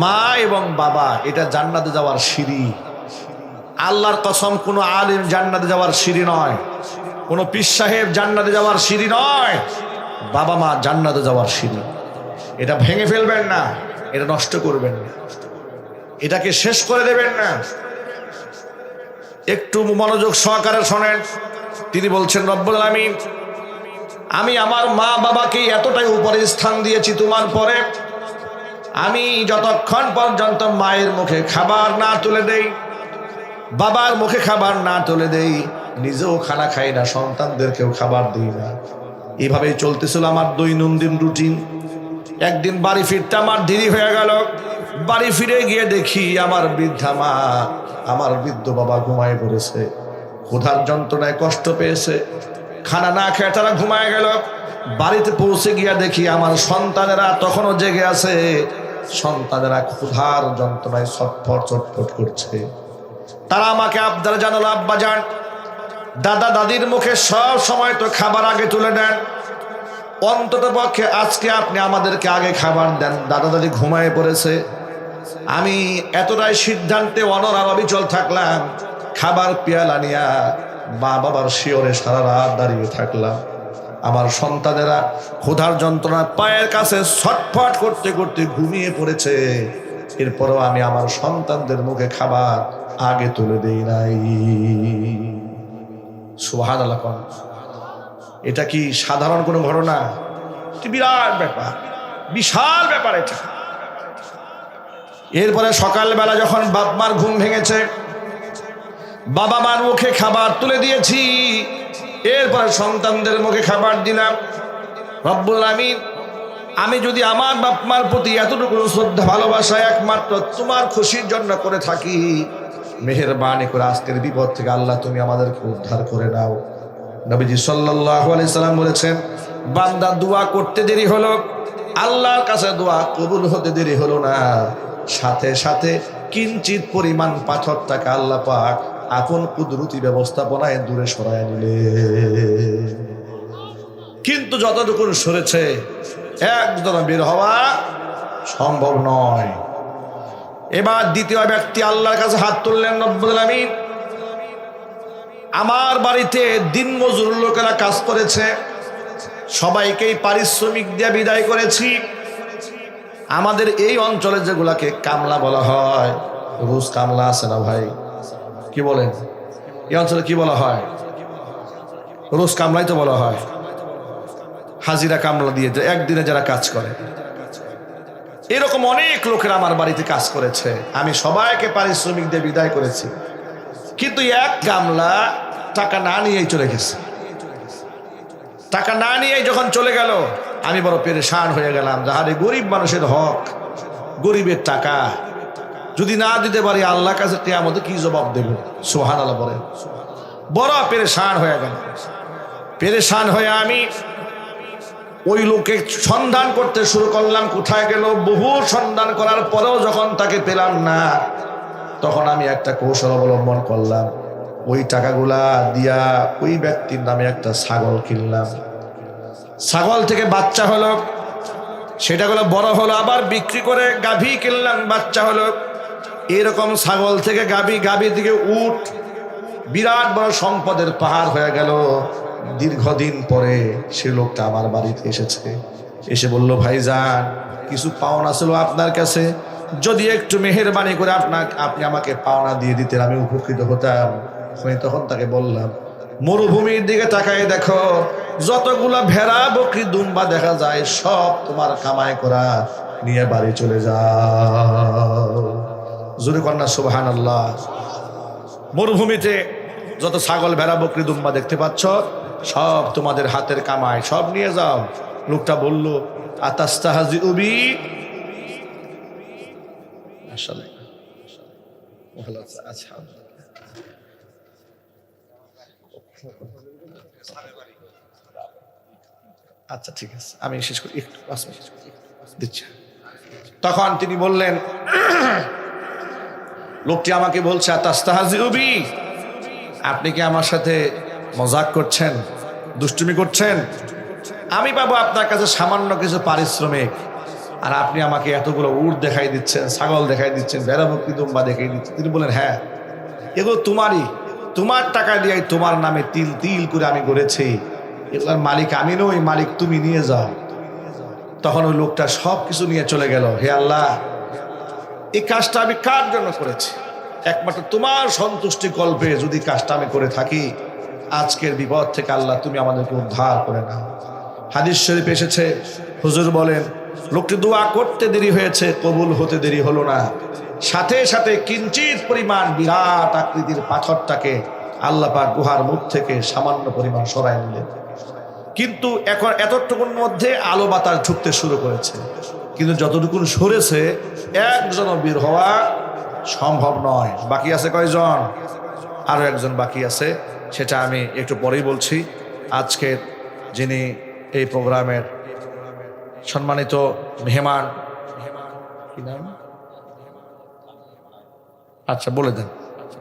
মা এবং বাবা এটা জান্নাতে যাওয়ার সিঁড়ি। আল্লাহর কসম, কোনো আলিম জান্নাতে যাওয়ার সিঁড়ি নয়, কোনো পীর সাহেব জান্নাতে যাওয়ার সিঁড়ি নয়, বাবা মা জান্নাতে যাওয়ার সিঁড়ি। এটা ভেঙে ফেলবেন না, এটা নষ্ট করবেন না, এটাকে শেষ করে দেবেন না। একটু মনোযোগ সহকারে শোনেন। তিনি বলছেন, রব্বুল আলামিন, আমি আমার মা বাবাকে এতটাই উপরে স্থান দিয়েছি তোমার পরে, আমি যতক্ষণ পর্যন্ত মায়ের মুখে খাবার না তুলে দেই, বাবার মুখে খাবার না তুলে দেই, নিজেও খানা খাই না, সন্তানদেরকেও খাবার দিই না। এভাবেই চলতেছিল আমার দৈনন্দিন রুটিন। একদিন বাড়ি ফিরতে আমার দেরি হয়ে গেল। বাড়ি ফিরে গিয়ে দেখি আমার বৃদ্ধা মা, আমার বৃদ্ধ বাবা ঘুমায় পড়েছে, ক্ষুধার যন্ত্রণায় কষ্ট পেয়েছে, খানা না খেয়ে তারা ঘুমায় গেল। বাড়িতে পৌঁছে গিয়া দেখি আমার সন্তানেরা তখনও জেগে আছে, সন্তানেরা ক্ষুধার যন্ত্রণায় ছটফট ছটফট করছে। তারা আমাকে আবদার জানালো, আব্বা যান, দাদা দাদির মুখে সব সময় তো খাবার আগে তুলে দেন, অন্তত পক্ষে আজকে আপনি আমাদেরকে আগে খাবার দেন, দাদা দাদি ঘুমায় পড়েছে। আমি এতটাই সিদ্ধান্তে অনড় থাকলাম, খাবার পেয়ালা নিয়া মা বাবার শিওরে সারা রাত দাঁড়িয়ে থাকলাম। আমার সন্তানেরা ক্ষুধার যন্ত্রণা পায়ের কাছে ছটফট করতে করতে ঘুমিয়ে পড়েছে, এরপরও আমি আমার সন্তানদের মুখে খাবার আগে তুলে দেই নাই। সুবহানাল্লাহ। এটা কি সাধারণ কোনো ঘটনা? বিরাট ব্যাপার, বিশাল ব্যাপার এটা। এরপরে সকালবেলা যখন বাপ মার ঘুম ভেঙেছে, বাবা মার মুখে খাবার তুলে দিয়েছি, এরপরে সন্তানদের মুখে খাবার দিলাম। রব্বুল আমিন, আমি যদি আমার বাপ মার প্রতি এতটুকু শ্রদ্ধা ভালোবাসা একমাত্র তোমার খুশির জন্য করে থাকি, মেহেরবানি করে আজকের বিপদ থেকে আল্লাহ তুমি আমাদেরকে উদ্ধার করে নাও। নবীজি সাল্লাল্লাহু আলাইহি সাল্লাম বলেছেন, বান্দা দোয়া করতে দেরি হলো, আল্লাহর কাছে দোয়া কবুল হতে দেরি হলো না, সাথে সাথে কিঞ্চিত পরিমাণ পাথরটাকে আল্লাহ পাক আপন কুদরতি ব্যবস্থাপনায় দূরে সরায় নিলে। কিন্তু যতটুকু সরেছে একদম বের হওয়া সম্ভব নয়। এবার দ্বিতীয় ব্যক্তি আল্লাহর কাছে হাত তুললেন, রব্বুল আমিন, আমার বাড়িতে দিনমজুর লোকেরা কাজ করেছে, সবাইকেই পারিশ্রমিক দিয়ে বিদায় করেছি। আমাদের এই অঞ্চলে যেগুলাকে কামলা বলা হয়, রোজ কামলা আছে না ভাই, কি বলেন? এই অঞ্চলে কি বলা হয়? রোজ কামলাই তো বলা হয়। হাজিরা কামলা দিয়ে একদিনে যারা কাজ করে, এরকম অনেক লোকেরা আমার বাড়িতে কাজ করেছে, আমি সবাইকে পারিশ্রমিক দিয়ে বিদায় করেছি। কিন্তু এক কামলা টাকা না নিয়েই চলে গেছে। টাকা না নিয়েই যখন চলে গেল, আমি বড় পেরেশান হয়ে গেলাম। যাহারে গরিব মানুষের হক, গরিবের টাকা যদি না দিতে পারি, আল্লাহর কাছে কিয়ামতে কি জবাব দেব? সুবহানাল্লাহ বলেন। বড় পেরেশান হয়ে গেল। পেরেশান হয়ে আমি ওই লোকে সন্ধান করতে শুরু করলাম, কোথায় গেল। বহু সন্ধান করার পরেও যখন তাকে পেলাম না, তখন আমি একটা কৌশল অবলম্বন করলাম। ওই টাকাগুলা দিয়া ওই ব্যক্তির নামে একটা ছাগল কিনলাম। ছাগল থেকে বাচ্চা হলো, সেটাগুলো বড় হলো, আবার বিক্রি করে গাভী কিনলাম, বাচ্চা হলো। এরকম ছাগল থেকে গাভী, গাভী থেকে উট, বিরাট বড় সম্পদের পাহাড় হয়ে গেল। দীর্ঘদিন পরে সে লোকটা আমার বাড়িতে এসেছে, এসে বলল, ভাইজান, কিছু পাওনা ছিল আপনার কাছে, যদি একটু মেহেরবানি করে আপনি আমাকে পাওনা দিয়ে দিতেন, আমি উপকৃত হতাম। আমি তখন তাকে বললাম, মরুভূমির দিকে তাকায় দেখো, যতগুলা ভেড়া, বকরি, দুম্বা দেখা যায়, সব তোমার কামাই করা, নিয়ে বাড়ি চলে যাও। জোরে কন্যা সুবহানাল্লাহ। মরুভূমিতে যত ছাগল, ভেড়া, বকরি, দুম্বা দেখতে পাচ্ছ, সব তোমাদের হাতের কামাই, সব নিয়ে যাও। লোকটা বলল, আতাস্তাহজিউ বি? মাশাআল্লাহ, ভালো আছে। আচ্ছা, আচ্ছা ঠিক আছে, আমি শেষ করি, একটু 5 মিনিট দিচ্ছি। তখন তিনি বললেন, লোকটি আমাকে বলছে, আতাস্তাহজিউ বি? আপনি কি আমার সাথে মজাক করছেন, দুষ্টুমি করছেন? আমি পাবো আপনার কাছে সামান্য কিছু পারিশ্রমিক, আর আপনি আমাকে এতগুলো উট দেখাই দিচ্ছেন, ছাগল দেখাই দিচ্ছেন, ভেড়া, বকরি, দুম্বা দেখাই দিচ্ছেন। তিনি বলেন, হ্যাঁ, এগুলো তোমারই, তোমার টাকা দিয়ে তোমার নামে তিল তিল করে আমি গড়েছি, এগুলোর মালিক আমি নই, মালিক তুমি, নিয়ে যাও। তখন ওই লোকটা সব কিছু নিয়ে চলে গেল। হে আল্লাহ, এই কাজটা আমি কার জন্য করেছি? একমাত্র তোমার সন্তুষ্টি কল্পে যদি কাজটা আমি করে থাকি, আজকের বিপদ থেকে আল্লাহ তুমি আমাদেরকে উদ্ধার করে নাও। হাদিস শরীফ এসেছে, হুজুর বলেন, লোকটি দোয়া করতে দেরি হয়েছে, কবুল হতে দেরি হলো না। সাথে সাথে কিঞ্চিত পরিমাণ বিরাট আকৃতির পাথরটাকে আল্লাহ পাক গুহার মুখ থেকে সামান্য পরিমাণ সরায় নিলেন। কিন্তু এখন এতটুকুর মধ্যে আলো বাতাস ঢুকতে শুরু করেছে, কিন্তু যতটুকু সরেছে একজনও বের হওয়া সম্ভব নয়। বাকি আছে কয়জন? আরো একজন বাকি আছে, সেটা আমি একটু পরেই বলছি। আজকের যিনি এই প্রোগ্রামের সম্মানিত মেহমান, কি নাম? আচ্ছা বলে দেন,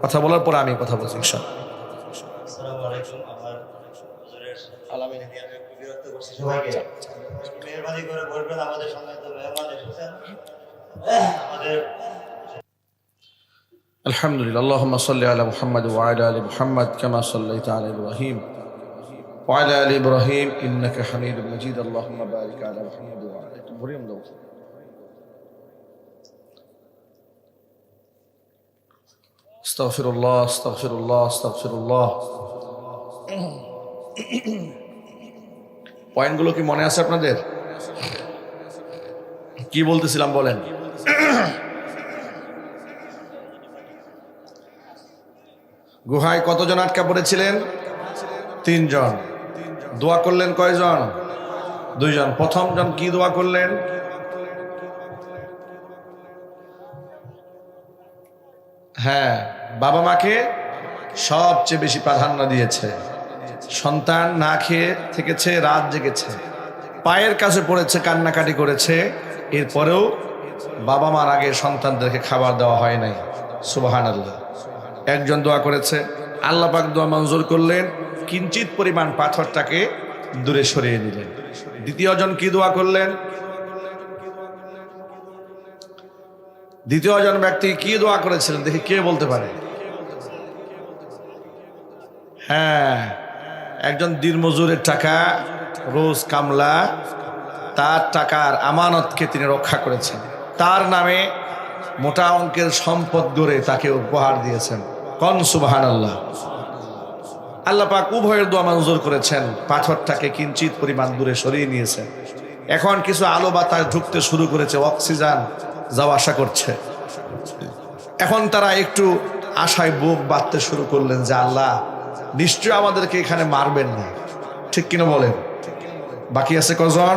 কথা বলার পরে আমি কথা বলছি ইনশাআল্লাহ। আসসালামু আলাইকুম। আমার হুজুরের আলামিন দিয়ে আমি একটু বিরক্ত করছি সবাইকে। মেহরবানি করে বলবেন, আমাদের সঙ্গে তো মেহমান এসেছেন, আমাদের আলহামদুলিল্লাহ। আল্লাহুম্মা সাল্লি আলা মুহাম্মাদ ওয়া আলা আলি মুহাম্মাদ কামা সাল্লাইতা আলা ইব্রাহিম وعلى آل إبراهيم إنك حميد مجيد اللهم بارك على محمد وعلى آل محمد استغفر الله استغفر الله استغفر الله পয়েন্টগুলো কি মনে আছে আপনাদের? কি বলতেছিলাম বলেন? গুহায় কতজন আটকা পড়েছিলেন? 3 জন। দোয়া করলেন কয়জন? 2 জন। প্রথম জন কি দোয়া করলেন? হ্যাঁ, বাবা মাকে সবচেয়ে বেশি প্রাধান্য দিয়েছে। সন্তান না খেয়ে থেকেছে, রাত জেগেছে, পায়ের কাছে পড়েছে, কান্নাকাটি করেছে, এরপরেও বাবা মার আগে সন্তানদেরকে খাবার দেওয়া হয় নাই। সুবহানাল্লাহ। একজন দোয়া করেছে, আল্লাহ পাক দোয়া মঞ্জুর করলেন, কিঞ্চিত পরিমাণ পাথরটাকে দূরে সরিয়ে দিলেন। দ্বিতীয়জন কি দোয়া করলেন? দ্বিতীয়জন ব্যক্তি কি দোয়া করেছিলেন দেখি কে বলতে পারে? হ্যাঁ, একজন দিনমজুরের টাকা, রোজ কামলা, তার টাকার আমানতকে তিনি রক্ষা করেছেন, তার নামে মোটা অঙ্কের সম্পদ গড়ে তাকে উপহার দিয়েছেন। কোন সুবহানাল্লাহ। আল্লাহ পাক উভয়ের দোয়া মঞ্জুর করেছেন, পাথরটাকে কিঞ্চিত পরিমাণ দূরে সরিয়ে নিয়েছেন। এখন কিছু আলো বাতাস ঢুকতে শুরু করেছে, অক্সিজেন যাওয়া আসা করছে। এখন তারা একটু আশায় বুক বাঁধতে শুরু করলেন যে আল্লাহ নিশ্চয় আমাদেরকে এখানে মারবেন না, ঠিক কিনা বলেন? বাকি আছে কজন?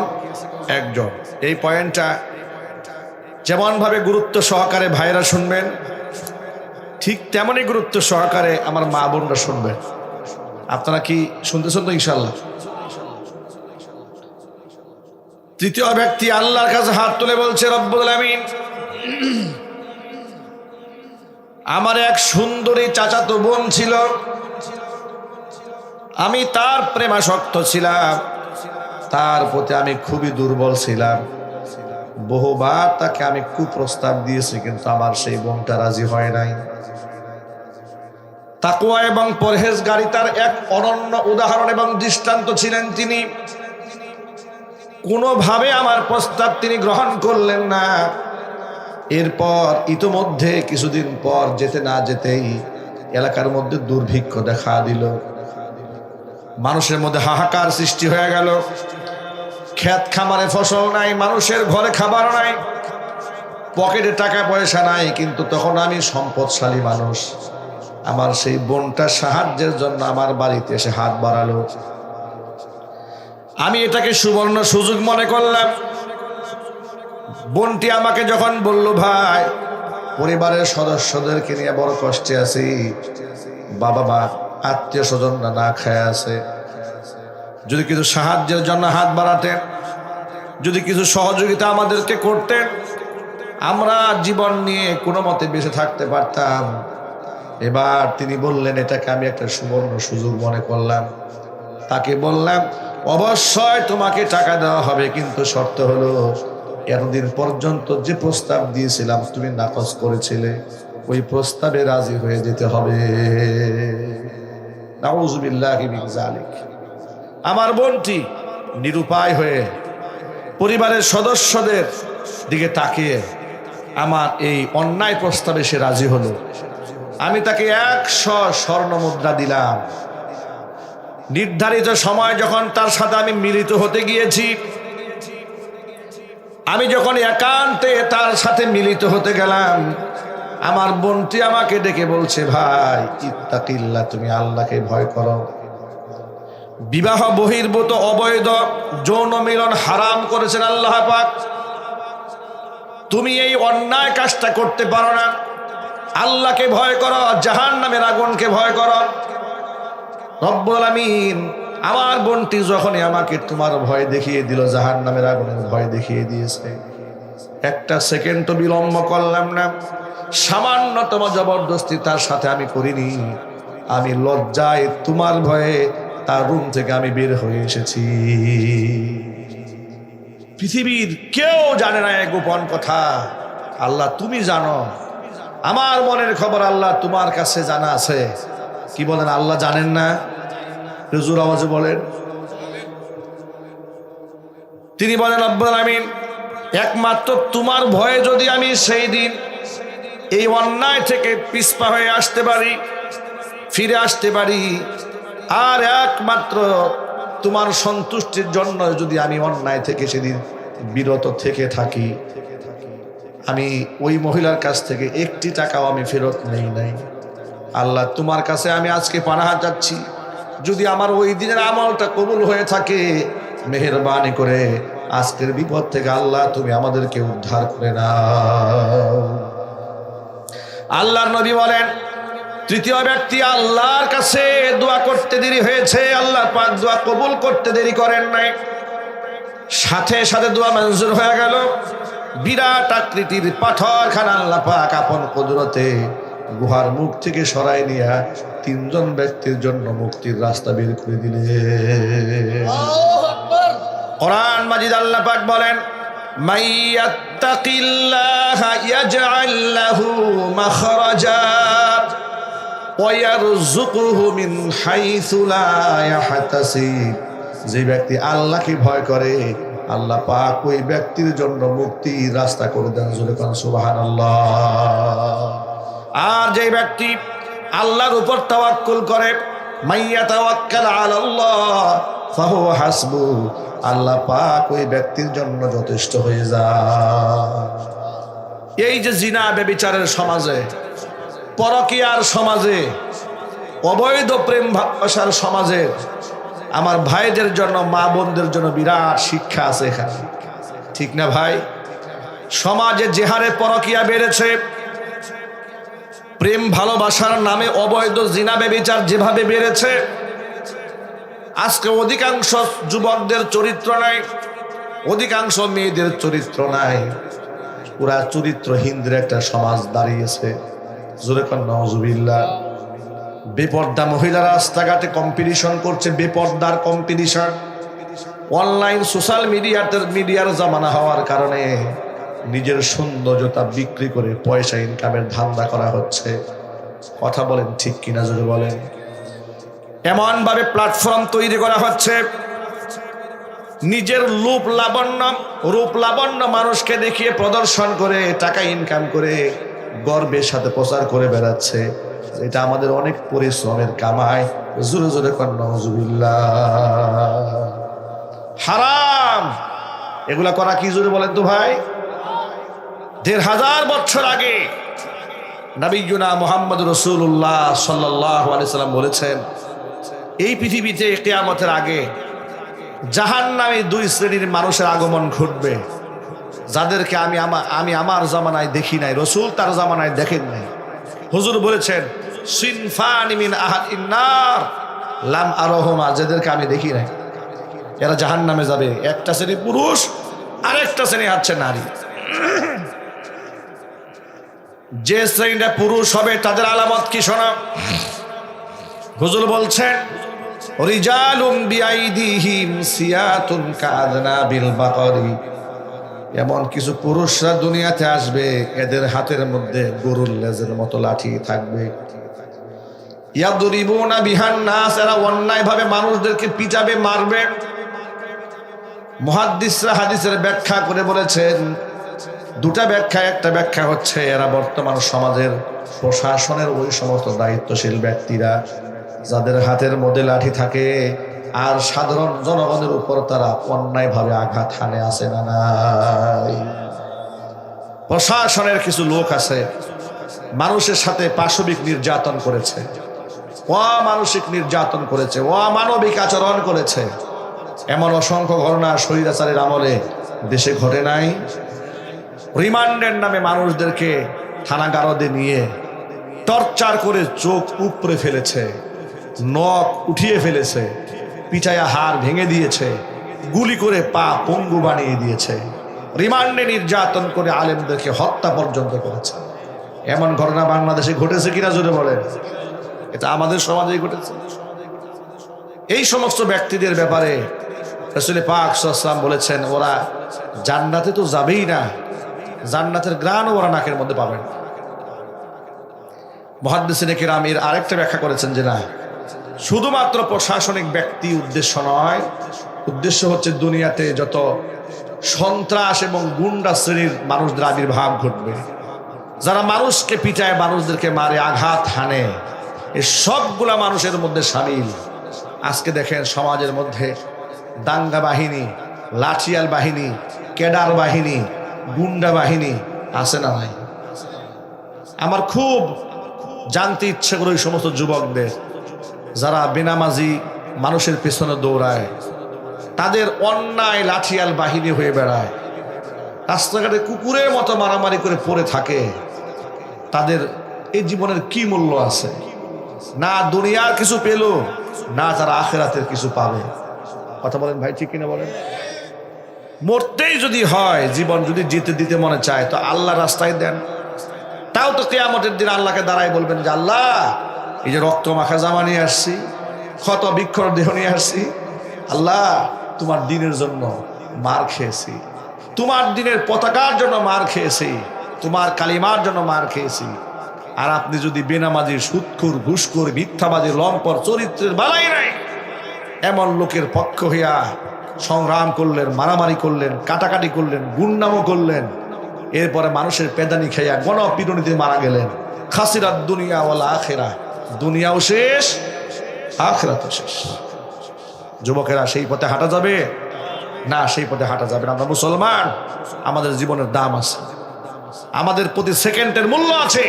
1 জন। এই পয়েন্টটা যেমন ভাবে গুরুত্ব সহকারে ভাইরা শুনবেন, ঠিক তেমনই গুরুত্ব সহকারে আমার মা বোনরা শুনবেন। আপনারা কি শুনতেছেন তো ইনশাল্লাহ? তৃতীয় ব্যক্তি আল্লাহর কাছে হাত তুলে বলছে, রব্বুল আলামিন, আমার এক সুন্দরী চাচাতো বোন ছিল, আমি তার প্রেমাসক্ত ছিলাম, তার প্রতি আমি খুবই দুর্বল ছিলাম। বহুবার তাকে আমি কুপ্রস্তাব দিয়েছি, কিন্তু আমার সেই বোনটা রাজি হয় নাই। তাকওয়া এবং পরহেজগারিতার এক অনন্য উদাহরণ এবং দৃষ্টান্ত ছিলেন তিনি। কোনোভাবে আমার প্রস্তাব তিনি গ্রহণ করলেন না। এরপর ইতোমধ্যে কিছুদিন পর যেতে না যেতেই এলাকার মধ্যে দুর্ভিক্ষ দেখা দিল। মানুষের মধ্যে হাহাকার সৃষ্টি হয়ে গেল। ক্ষেত খামারে ফসল নাই, মানুষের ঘরে খাবার নাই, পকেটে টাকা পয়সা নাই, কিন্তু তখন আমি সম্পদশালী মানুষ। আমার সেই বোনটা সাহায্যের জন্য আমার বাড়িতে এসে হাত বাড়ালো। আমি এটাকে সুবর্ণ সুযোগ মনে করলাম। বোনটি আমাকে যখন বলল, ভাই, পরিবারের সদস্যদেরকে নিয়ে বড় কষ্টে আছি, বাবা মা আত্মীয় স্বজনরা না খায় আছে, যদি কিছু সাহায্যের জন্য হাত বাড়াতেন, যদি কিছু সহযোগিতা আমাদেরকে করতেন, আমরা জীবন নিয়ে কোনো মতে বেঁচে থাকতে পারতাম। এবার তিনি বললেন, এটাকে আমি একটা সুবর্ণ সুযোগ মনে করলাম। তাকে বললাম, অবশ্যই তোমাকে টাকা দেওয়া হবে, কিন্তু শর্ত হলো এতদিন পর্যন্ত যে প্রস্তাব দিয়েছিলাম তুমি নাকচ করেছিলে, ওই প্রস্তাবে রাজি হয়ে যেতে হবে। নাউযুবিল্লাহি মিন যালিক। আমার বোনটি নিরুপায় হয়ে পরিবারের সদস্যদের দিকে তাকিয়ে আমার এই অন্যায় প্রস্তাবে সে রাজি হলো। আমি তাকে 100 স্বর্ণ মুদ্রা দিলাম। নির্ধারিত সময় যখন তার সাথে আমি মিলিত হতে গিয়েছি, আমি যখন একান্তে তার সাথে মিলিত হতে গেলাম, আমার বোনটি আমাকে ডেকে বলছে, ভাই, ইত্তাকিল্লাহ, তুমি আল্লাহকে ভয় করো। বিবাহ বহির্ভূত অবৈধ যৌন মিলন হারাম করেছেন আল্লাহ পাক। তুমি এই অন্যায় কাজটা করতে পারো না। আল্লাহকে ভয় করো, জাহান্নামের আগুনকে ভয় করো। রব্বুল আলামিন আমার বোনটি যখনই আমাকে তোমার ভয় দেখিয়ে দিল, জাহান্নামের আগুনের ভয় দেখিয়ে দিয়েছে, একটা সেকেন্ডও বিলম্ব করলাম না। সামান্যতম জবরদস্তি তার সাথে আমি করিনি। আমি লজ্জায় তোমার ভয়ে তার রুম থেকে আমি বের হয়ে এসেছি। পৃথিবীর কেউ জানে না এই গোপন কথা, আল্লাহ তুমি জানো। আমার মনের খবর আল্লাহ তোমার কাছে জানা আছে। কি বলেন, আল্লাহ জানেন না? হুজুর আওয়াজে বলেন। তিনি বলেন রব্বুল আলামিন, একমাত্র তোমার ভয়ে যদি আমি সেই দিন এই অন্যায় থেকে পিছপা হয়ে আসতে পারি, ফিরে আসতে পারি, আর একমাত্র তোমার সন্তুষ্টির জন্য যদি আমি অন্যায় থেকে সেদিন বিরত থেকে থাকি, আমি ওই মহিলার কাছ থেকে একটি টাকাও আমি ফেরত নেই নাই। আল্লাহ, তোমার কাছে আমি আজকে পানাহার যাচ্ছি, যদি আমার ওই দিনের আমলটা কবুল হয়ে থাকে, মেহেরবানি করে আজকের বিপদ থেকে আল্লাহ তুমি আমাদেরকে উদ্ধার করে নাও। আল্লাহর নবী বলেন, তৃতীয় ব্যক্তি আল্লাহর কাছে দোয়া করতে দেরি হয়েছে, আল্লাহ পাক দোয়া কবুল করতে দেরি করেন নাই, সাথে সাথে দোয়া মঞ্জুর হয়ে গেল। বিরাট আকৃতির পাথরখানা আল্লাহ পাক আপন কুদরতে গুহার মুখ থেকে সরাই নিয়ে তিনজন ব্যক্তির জন্য মুক্তির রাস্তা বের করে দিলেন। কোরআন মাজিদ আল্লাহ পাক বলেন, মাইয়াত্তাকিল্লাহা ইয়াজআল লাহু মাখরাজা ওয়া ইয়ারযুকুহু মিন হাইসু লা ইয়াহতাসিব। যে ব্যক্তি আল্লাহকে ভয় করে, আল্লাহ পাক ওই ব্যক্তির জন্য মুক্তির রাস্তা করে দেন। জোরে কোন সুবহানাল্লাহ। আর যে ব্যক্তি আল্লাহর উপর তাওয়াক্কুল করে, মাইয়া তাওয়াক্কাল আলাল্লাহ ফাহুয়া হাসবু, আল্লাহ পাক ওই ব্যক্তির জন্য যথেষ্ট হয়ে যায়। এই যে জিনা ব্যভিচারের সমাজে, পরকীয়ার সমাজে, অবৈধ প্রেম ভালোবাসার সমাজে আমার ভাইদের জন্য, মা বোনদের জন্য বিরাট শিক্ষা আছে এখানে, ঠিক না ভাই? সমাজে যে হারে পরকীয়া বেড়েছে, প্রেম ভালোবাসার নামে অবৈধ জিনা ব্যভিচার যেভাবে বেড়েছে, আজকে অধিকাংশ যুবকদের চরিত্র নাই, অধিকাংশ মেয়েদের চরিত্র নাই, পুরা চরিত্রহীনদের একটা সমাজ দাঁড়িয়েছে। জোরে কোন নাউজুবিল্লাহ। বেপর্দা মহিলারা রাস্তাঘাটে কম্পিটিশন করছে, বেপর্দার কম্পিটিশন। অনলাইন সোশ্যাল মিডিয়ার জামানা হওয়ার কারণে নিজের সৌন্দর্যতা বিক্রি করে পয়সা ইনকামের ধান্দা করা হচ্ছে। কথা বলেন ঠিক কিনা, যদি বলেন। এমন ভাবে প্ল্যাটফর্ম তৈরি করা হচ্ছে, নিজের রূপ লাবণ্য মানুষকে দেখিয়ে প্রদর্শন করে টাকা ইনকাম করে গর্বের সাথে প্রচার করে বেড়াচ্ছে। এটা আমাদের অনেক পরিশ্রমের কামাই। জোরে জোরে কোন নাউজুবিল্লাহ। হারাম এগুলা করা কি, জোরে বলেন তো ভাই? ১৫০০ বছর আগে নবিয়ুনা মুহাম্মদ রাসূলুল্লাহ সাল্লাল্লাহু আলাইহি সাল্লাম বলেছেন, এই পৃথিবীতে কিয়ামতের আগে জাহান্নামে 2 শ্রেণীর মানুষের আগমন ঘটবে, যাদেরকে আমি আমার জামানায় দেখি নাই, রাসূল তার জামানায় দেখেন নাই। হুজুর বলেছেন, সিনফানি মিন আহলিন নার লাম আরাহুমা, যাদেরকে আমি দেখি নাই, এরা জাহান্নামে যাবে। একটা শ্রেণী পুরুষ, আরেকটা শ্রেণী হচ্ছে নারী। যে শ্রেণীটা পুরুষ হবে তাদের আলামত কি শোনা? হুজুর বলছেন, রিজালুম বিআইদিহিম সিয়াতুন কাআযনাবিল বাকরি, এমন কিছু পুরুষরা দুনিয়াতে আসবে, এদের হাতের মধ্যে গরুর লেজের মতো লাঠি থাকবে। ইয়াদরিবুনা বিহান নাস, এরা অন্যায় ভাবে মানুষদেরকে পিটাবে, মারবে। মুহাদ্দিসরা হাদিসের ব্যাখ্যা করে বলেছেন দুটা ব্যাখ্যা। একটা ব্যাখ্যা হচ্ছে, এরা বর্তমান সমাজের প্রশাসনের ওই সমস্ত দায়িত্বশীল ব্যক্তিরা, যাদের হাতের মধ্যে লাঠি থাকে, আর সাধারণ জনগণের উপর তারা অন্যায়ভাবে আঘাত হানে, আছে না নাই? প্রশাসনের কিছু লোক আছে, মানুষের সাথে পাশবিক নির্যাতন করেছে, অমানসিক নির্যাতন করেছে, অমানবিক আচরণ করেছে। এমন অসংখ্য ঘটনা স্বৈরাচারের আমলে দেশে ঘটে নাই? রিমান্ডের নামে মানুষদেরকে থানাগারদে নিয়ে টর্চার করে চোখ উপড়ে ফেলেছে, নখ উঠিয়ে ফেলেছে, পিঠায়া হাড় ভেঙে দিয়েছে, গুলি করে পা পঙ্গু বানিয়ে দিয়েছে, রিমান্ডে নির্যাতন করে আলেমদেরকে হত্যা পর্যন্ত করেছে। এমন ঘটনা বাংলাদেশে ঘটেছে কিনা জোরে বলেন? এটা আমাদের সমাজেই ঘটেছে। এই সমস্ত ব্যক্তিদের ব্যাপারে রাসূল পাক সাল্লাল্লাহু আলাইহি ওয়াসাল্লাম বলেছেন, ওরা জান্নাতে তো যাবেই না, জান্নাতের ঘ্রাণও ওরা নাকের মধ্যে পাবেন। মুহাদ্দিসিনে কিরাম এর আরেকটা ব্যাখ্যা করেছেন যে না, শুধুমাত্র প্রশাসনিক ব্যক্তি উদ্দেশ্য নয়, উদ্দেশ্য হচ্ছে দুনিয়াতে যত সন্ত্রাস এবং গুন্ডা শ্রেণীর মানুষদের আবির্ভাব ঘটবে, যারা মানুষকে পিটায়, মানুষদেরকে মারে, আঘাত হানে, এই সবগুলা মানুষের মধ্যে সামিল। আজকে দেখেন সমাজের মধ্যে দাঙ্গা বাহিনী, লাঠিয়াল বাহিনী, কেডার বাহিনী, গুন্ডা বাহিনী আছে না নাই? আমার খুব জানতে ইচ্ছে করে ওই সমস্ত যুবকদের যারা বেনামাজি মানুষের পেছনে দৌড়ায়, তাদের অন্যায় লাঠিয়াল বাহিনী হয়ে বেড়ায়, রাস্তাঘাটে কুকুরের মতো মারামারি করে পড়ে থাকে, তাদের এই জীবনের কি মূল্য আছে? না দুনিয়ার কিছু পেল, না তারা আখিরাতের কিছু পাবে। কথা বলেন ভাই, ঠিক কিনা বলেন? মরতেই যদি হয়, জীবন যদি জিতে দিতে মনে চায়, তো আল্লাহ রাস্তায় দেন। তাও তো কিয়ামতের দিন আল্লাহকে দাঁড়ায় বলবেন যে আল্লাহ, এই যে রক্ত মাখা জামা নিয়ে আসছি, ক্ষত বিক্ষর দেহ নিয়ে আসছি, আল্লাহ তোমার দিনের জন্য মার খেয়েছি, তোমার দিনের পতাকার জন্য মার খেয়েছি, তোমার কালিমার জন্য মার খেয়েছি। আর আপনি যদি বেনামাজি, সুদখোর, ঘুষখোর, মিথ্যাবাদী, লম্পট চরিত্রের বালাই নাই এমন লোকের পক্ষ হইয়া সংগ্রাম করলেন, মারামারি করলেন, কাটাকাটি করলেন, গুন্ডামো করলেন, এরপরে মানুষের পেদানি খাইয়া গণপিটুনিতে মারা গেলেন, খাসিরাত দুনিয়া ওয়াল আখিরা, দুনিয়াও শেষ, আখিরাতও শেষ। যুবকেরা সেই পথে হাঁটা যাবে না? সেই পথে হাঁটা যাবে না। আমরা মুসলমান, আমাদের জীবনের দাম আছে, আমাদের প্রতি সেকেন্ডের মূল্য আছে।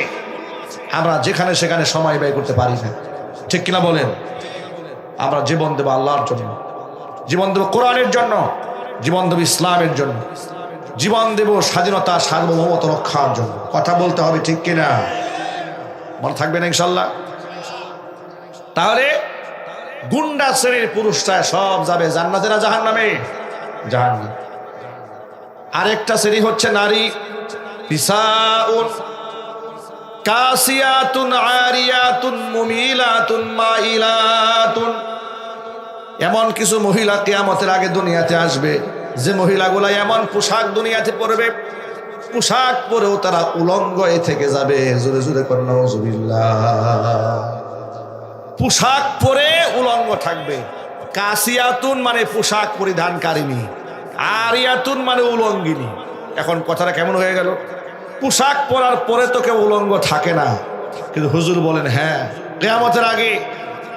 আমরা যেখানে সেখানে সময় ব্যয় করতে পারি না, ঠিক কিনা বলেন? আমরা জীবন দেব আল্লাহর জন্য, জীবন দেব কোরআনের জন্য, জীবন দেব ইসলামের জন্য, জীবন দেব স্বাধীনতা, সার্বভৌমত্ব রক্ষার জন্য। কথা বলতে হবে, ঠিক কিনা? মনে থাকবে না ইনশাল্লাহ? তাহলে গুন্ডা শ্রেণীর পুরুষরা সব যাবে জান্নাতে না জাহান্নামে? জাহান্নামে। আরেকটা শ্রেণী হচ্ছে নারী, নিসাউন কাসিয়াতুন আরিয়াতুন মুমিলাতুন মাইলাতুন। এমন কিছু মহিলা কিয়ামতের আগে দুনিয়াতে আসবে, যে মহিলাগুলা এমন পোশাক দুনিয়াতে পরবে, পোশাক পরেও তারা উলঙ্গ থেকে যাবে। জোরে জোরে করেন নাউজুবিল্লাহ। পোশাক পরে উলঙ্গ থাকবে। কাসিয়াতুন মানে পোশাক পরিধানকারিনী, আরিয়াতুন মানে উলঙ্গিনী। এখন কথাটা কেমন হয়ে গেল? পোশাক পরার পরে তো কেউ উলঙ্গ থাকে না, কিন্তু হুজুর বলেন হ্যাঁ, কিয়ামতের আগে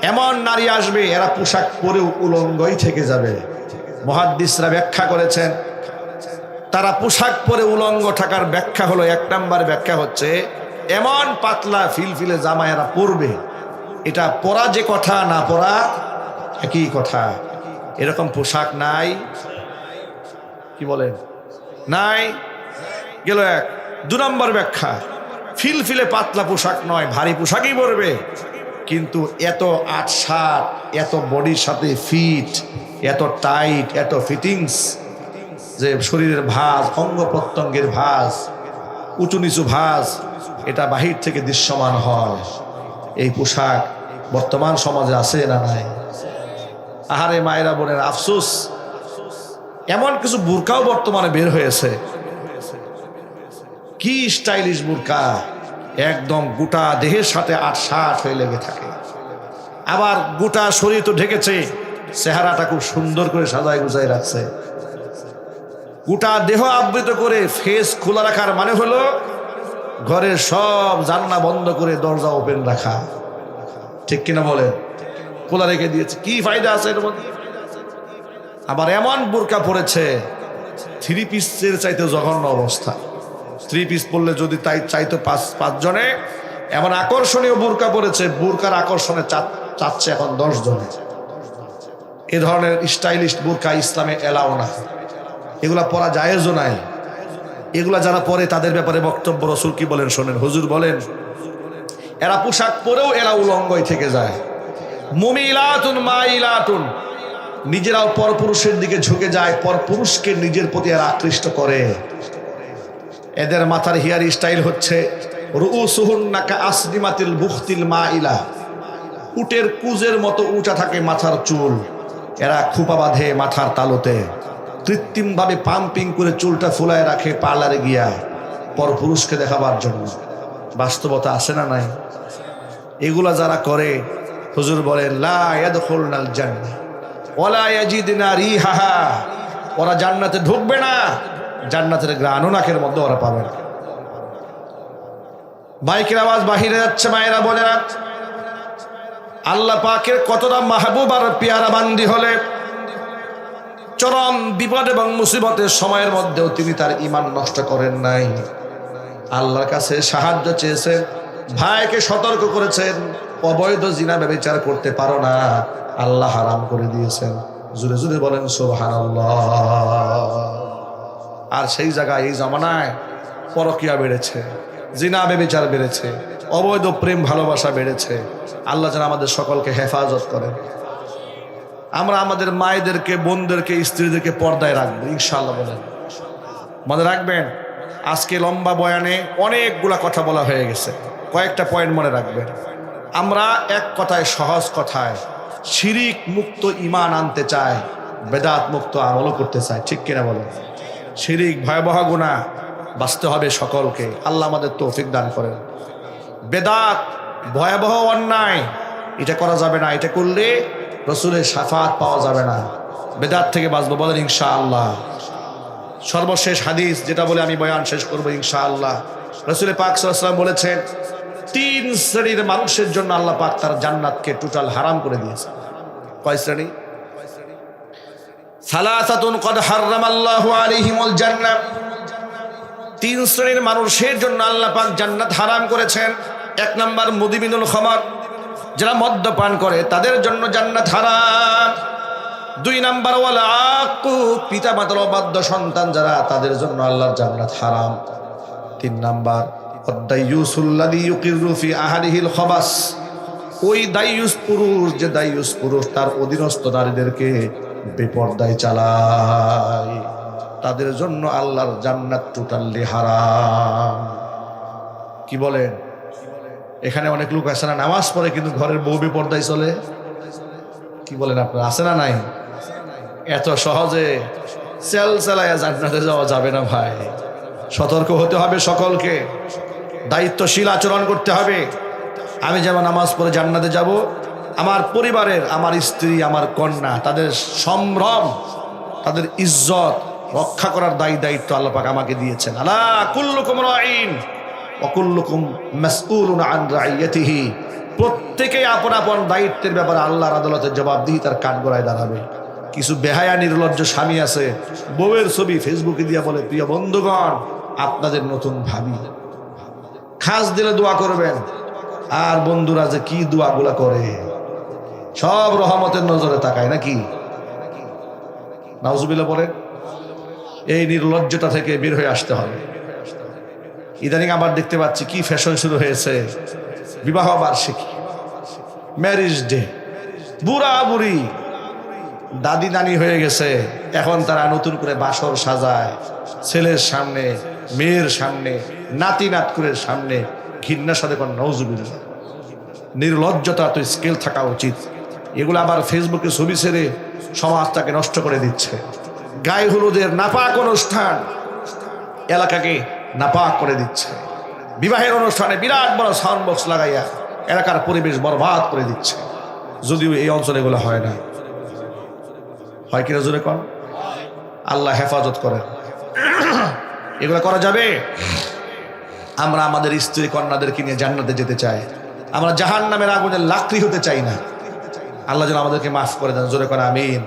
এমন নারী আসবে, এরা পোশাক পরেও উলঙ্গই থেকে যাবে। মুহাদ্দিসরা ব্যাখ্যা করেছেন, তারা পোশাক পরে উলঙ্গ থাকার ব্যাখ্যা হলো, এক নাম্বার ব্যাখ্যা হচ্ছে এমন পাতলা ফিলফিলে জামা এরা পরবে, এটা পরা যে কথা, না পরা একই কথা। এরকম পোশাক নাই, কি বলেন? নাই, গেল এক। দু নম্বর ব্যাখ্যা, ফিলফিলে পাতলা পোশাক নয়, ভারী পোশাকই পরবে, কিন্তু এত আটসাট, এত বডির সাথে ফিট, এত টাইট, এত ফিটিংস, যে শরীরের ভাঁজ, অঙ্গ প্রত্যঙ্গের ভাঁজ, উঁচু নিচু ভাঁজ, এটা বাহির থেকে দৃশ্যমান হয়। এই পোশাক বর্তমান সমাজে আছে না নাই? আহারে মায়েরা বোনের আফসোস, এমন কিছু বুরকাও বর্তমানে বের হয়েছে, কি স্টাইলিশ বুরকা, একদম গোটা দেহের সাথে আটসাট হয়ে লেগে থাকে। আবার গোটা শরীর তো ঢেকেছে, চেহারাটা খুব সুন্দর করে সাজায় গুজায় রাখছে। গোটা দেহ আবৃত করে ফেস খোলা রাখার মানে হলো ঘরের সব জানলা বন্ধ করে দরজা ওপেন রাখা, ঠিক কিনা বলেন? খোলা রেখে দিয়েছে, কি ফায়দা আছে এর মধ্যে? আবার এমন বোরকা পড়েছে, থ্রি পিসের চাইতে জঘন্য অবস্থা। থ্রি পিস পরলে যদি তাই চাইতো পাঁচজনে, এমন আকর্ষণীয় বোরকা পড়েছে, বোরকার আকর্ষণে চাচ্ছে এখন 10 জনে। এ ধরনের স্টাইলিশ বোরকা ইসলামে এলাও না, এগুলা পরা জায়েজও নাই। এগুলা যারা পরে তাদের ব্যাপারে বক্তব্য রাসূল কি বলেন শোনেন। হুজুর বলেন, এরা পোশাক পরেও এরা উলঙ্গই থেকে যায়। মুমিলাতুন মাইলাতুন, নিজেরাও পরপুরুষের দিকে ঝুঁকে যায়, পরপুরুষকে নিজের প্রতি এরা আকৃষ্ট করে। এদের মাথার হেয়ার স্টাইল হচ্ছে রুউসুহুন্না কাআসনিমাতিল বুখতিল মাইলা, উটের কুজের মতো উঁচা থাকে মাথার চুল। এরা খোপা বাঁধে মাথার তালুতে, কৃত্রিমভাবে পাম্পিং করে চুলটা ফুলায় রাখে পার্লারে গিয়া পরপুরুষকে দেখাবার জন্য। বাস্তবতা আসে না নাই? এগুলা যারা করে, হুজুর বলেন লা ইয়াদখুলনাল জান্নাহ ওয়ালা ইয়াজিদনা রিহাহা, ওরা জান্নাতে ঢুকবে না, জান্নাতের গ্রাণও নাকের মধ্যে ওরা পাবে না। বাইকের আওয়াজ বাহিরে যাচ্ছে, মায়েরা বোনেরা, আল্লাহ পাকের কতটা মাহবুব আর পেয়ারা বান্দি হলে চরম বিপদ এবং মুসিবতের সময়ের মধ্যেও তিনি তার ঈমান নষ্ট করেন নাই। আল্লাহর কাছে সাহায্য চেয়েছেন, ভাইকে সতর্ক করেছেন, অবৈধ জিনা ব্যভিচার করতে পারো না, আল্লাহ হারাম করে দিয়েছেন। জোরে জোরে বলেন সুবহানাল্লাহ। আর সেই জায়গায় এই জামানায় পরকিয়া বেড়েছে, জিনা ব্যভিচার বেড়েছে, অবৈধ প্রেম ভালোবাসা বেড়েছে। আল্লাহ যেন আমাদের সকলকে হেফাজত করেন। আমরা আমাদের মায়েদেরকে, বোনদেরকে, স্ত্রীদেরকে পর্দায় রাখবো ইনশাআল্লাহ। বলেন মনে রাখবেন, আজকে লম্বা বয়ানে অনেকগুলা কথা বলা হয়ে গেছে, কয়েকটা পয়েন্ট মনে রাখবেন। আমরা এক কথায়, সহজ কথায় শিরিক মুক্ত ঈমান আনতে চাই, বেদাত মুক্ত আমলও করতে চাই, ঠিক কিনা বলেন? শিরিক ভয়াবহ গুনাহ, বাঁচতে হবে সকলকে। আল্লাহ আমাদের তৌফিক দান করেন। বেদাত ভয়াবহ অন্যায়, এটা করা যাবে না, এটা করলে রসুলের শাফাত পাওয়া যাবে না। বেদাত থেকে বাঁচবো, বলেন ইনশাআল্লাহ। সর্বশেষ হাদিস যেটা বলে আমি বয়ান শেষ করবো ইনশাআল্লাহ। রসুল পাক সাল্লাল্লাহু আলাইহি ওয়াসাল্লাম বলেছেন, 3 শ্রেণীর মানুষের জন্য আল্লাহ পাক তার জান্নাতকে টোটাল হারাম করে দিয়েছে। কয় শ্রেণী? সালাসাতুন কদ হারামাল্লাহু আলাইহিমুল জান্নাহ। 3 শ্রেণীর মানুষের জন্য আল্লাহ পাক জান্নাত হারাম করেছেন। 1 নাম্বার মুদিবিনুল খামার, যারা মদ্যপান করে তাদের জন্য জান্নাত হারাম। 2 নাম্বার ওয়াল আকু, পিতা মাতার অবাধ্য সন্তান যারা, তাদের জন্য আল্লাহর জান্নাত হারাম। 3 নাম্বার আদ-দাইয়ুসুল্লাযী ইউকিরু ফি আহলিহিল খাবাস, ওই দাইয়ুস পুরুষ, যে দাইয়ুস পুরুষ তার অধীনস্থ নারীদেরকে বেপরদায় চালায়, তাদের জন্য আল্লাহর জান্নাত টোটালি হারাম। কি বলেন? এখানে অনেক লোক আছে না, নামাজ পড়ে কিন্তু ঘরের বউ বেপরদায় চলে। কি বলেন আপনারা, আছে না নাই? এত সহজে সেল চালায়া জান্নাতে যাওয়া যাবে না ভাই। সতর্ক হতে হবে সকলকে, দায়িত্বশীল আচরণ করতে হবে। আমি যেমন নামাজ পড়ে জান্নাতে যাব, আমার পরিবারের, আমার স্ত্রী, আমার কন্যা, তাদের সম্ভ্রম, তাদের ইজ্জত রক্ষা করার দায়িত্ব আল্লাহ পাক আমাকে দিয়েছেন। আলা কুল্লুকুম রাঈন ওয়া কুল্লুকুম মাসউলুন আন রাইয়াতিহি। প্রত্যেকেই আপন আপন দায়িত্বের ব্যাপারে আল্লাহর আদালতে জবাবদিহি তার কাঠগড়ায় দাঁড়াবে। কিছু বেহায়া নির্লজ্জ স্বামী আছে, বউয়ের ছবি ফেসবুকে দিয়া বলে, প্রিয় বন্ধুগণ, আপনাদের নতুন ভাবি, খাস দিলে দোয়া করবেন। আর বন্ধুরা যে কি দোয়াগুলা করে, সব রহমতের নজরে তাকায় নাকি? নাউজুবিল্লাহ বলেন। এই নির্লজ্জতা থেকে বের হয়ে আসতে হবে। ইদানিং আবার দেখতে পাচ্ছি কি ফ্যাশন শুরু হয়েছে, বিবাহ বার্ষিকী, ম্যারেজ ডে, বুড়া বুড়ি দাদি নানি হয়ে গেছে, এখন তারা নতুন করে বাসর সাজায়, ছেলের সামনে, মেয়ের সামনে, নাতি নাতকুরের সামনে, ঘৃণার সাথে কোন নাউজুবিল্লাহ। নির্লজ্জতা তো স্কেল থাকা উচিত। এগুলো আবার ফেসবুকে ছবি ছেড়ে সমাজটাকে নষ্ট করে দিচ্ছে। গায়ে হলুদের নাপাক অনুষ্ঠান এলাকাকে নাপাক করে দিচ্ছে। বিবাহের অনুষ্ঠানে বিরাট বড় সাউন্ড বক্স লাগাইয়া এলাকার পরিবেশ বরবাদ করে দিচ্ছে। যদিও এই অঞ্চলে এগুলো হয় না, হয় কিনা জোরে কন? আল্লাহ হেফাজত করেন। এগুলো করা যাবে? আমরা আমাদের স্ত্রী কন্যাদেরকে নিয়ে জান্নাতে যেতে চাই। আমরা জাহান্নামের আগুনের লাকড়ি হতে চাই না। আল্লাহ যেন আমাদেরকে মাফ করে দেন। জোরে কন আমিন।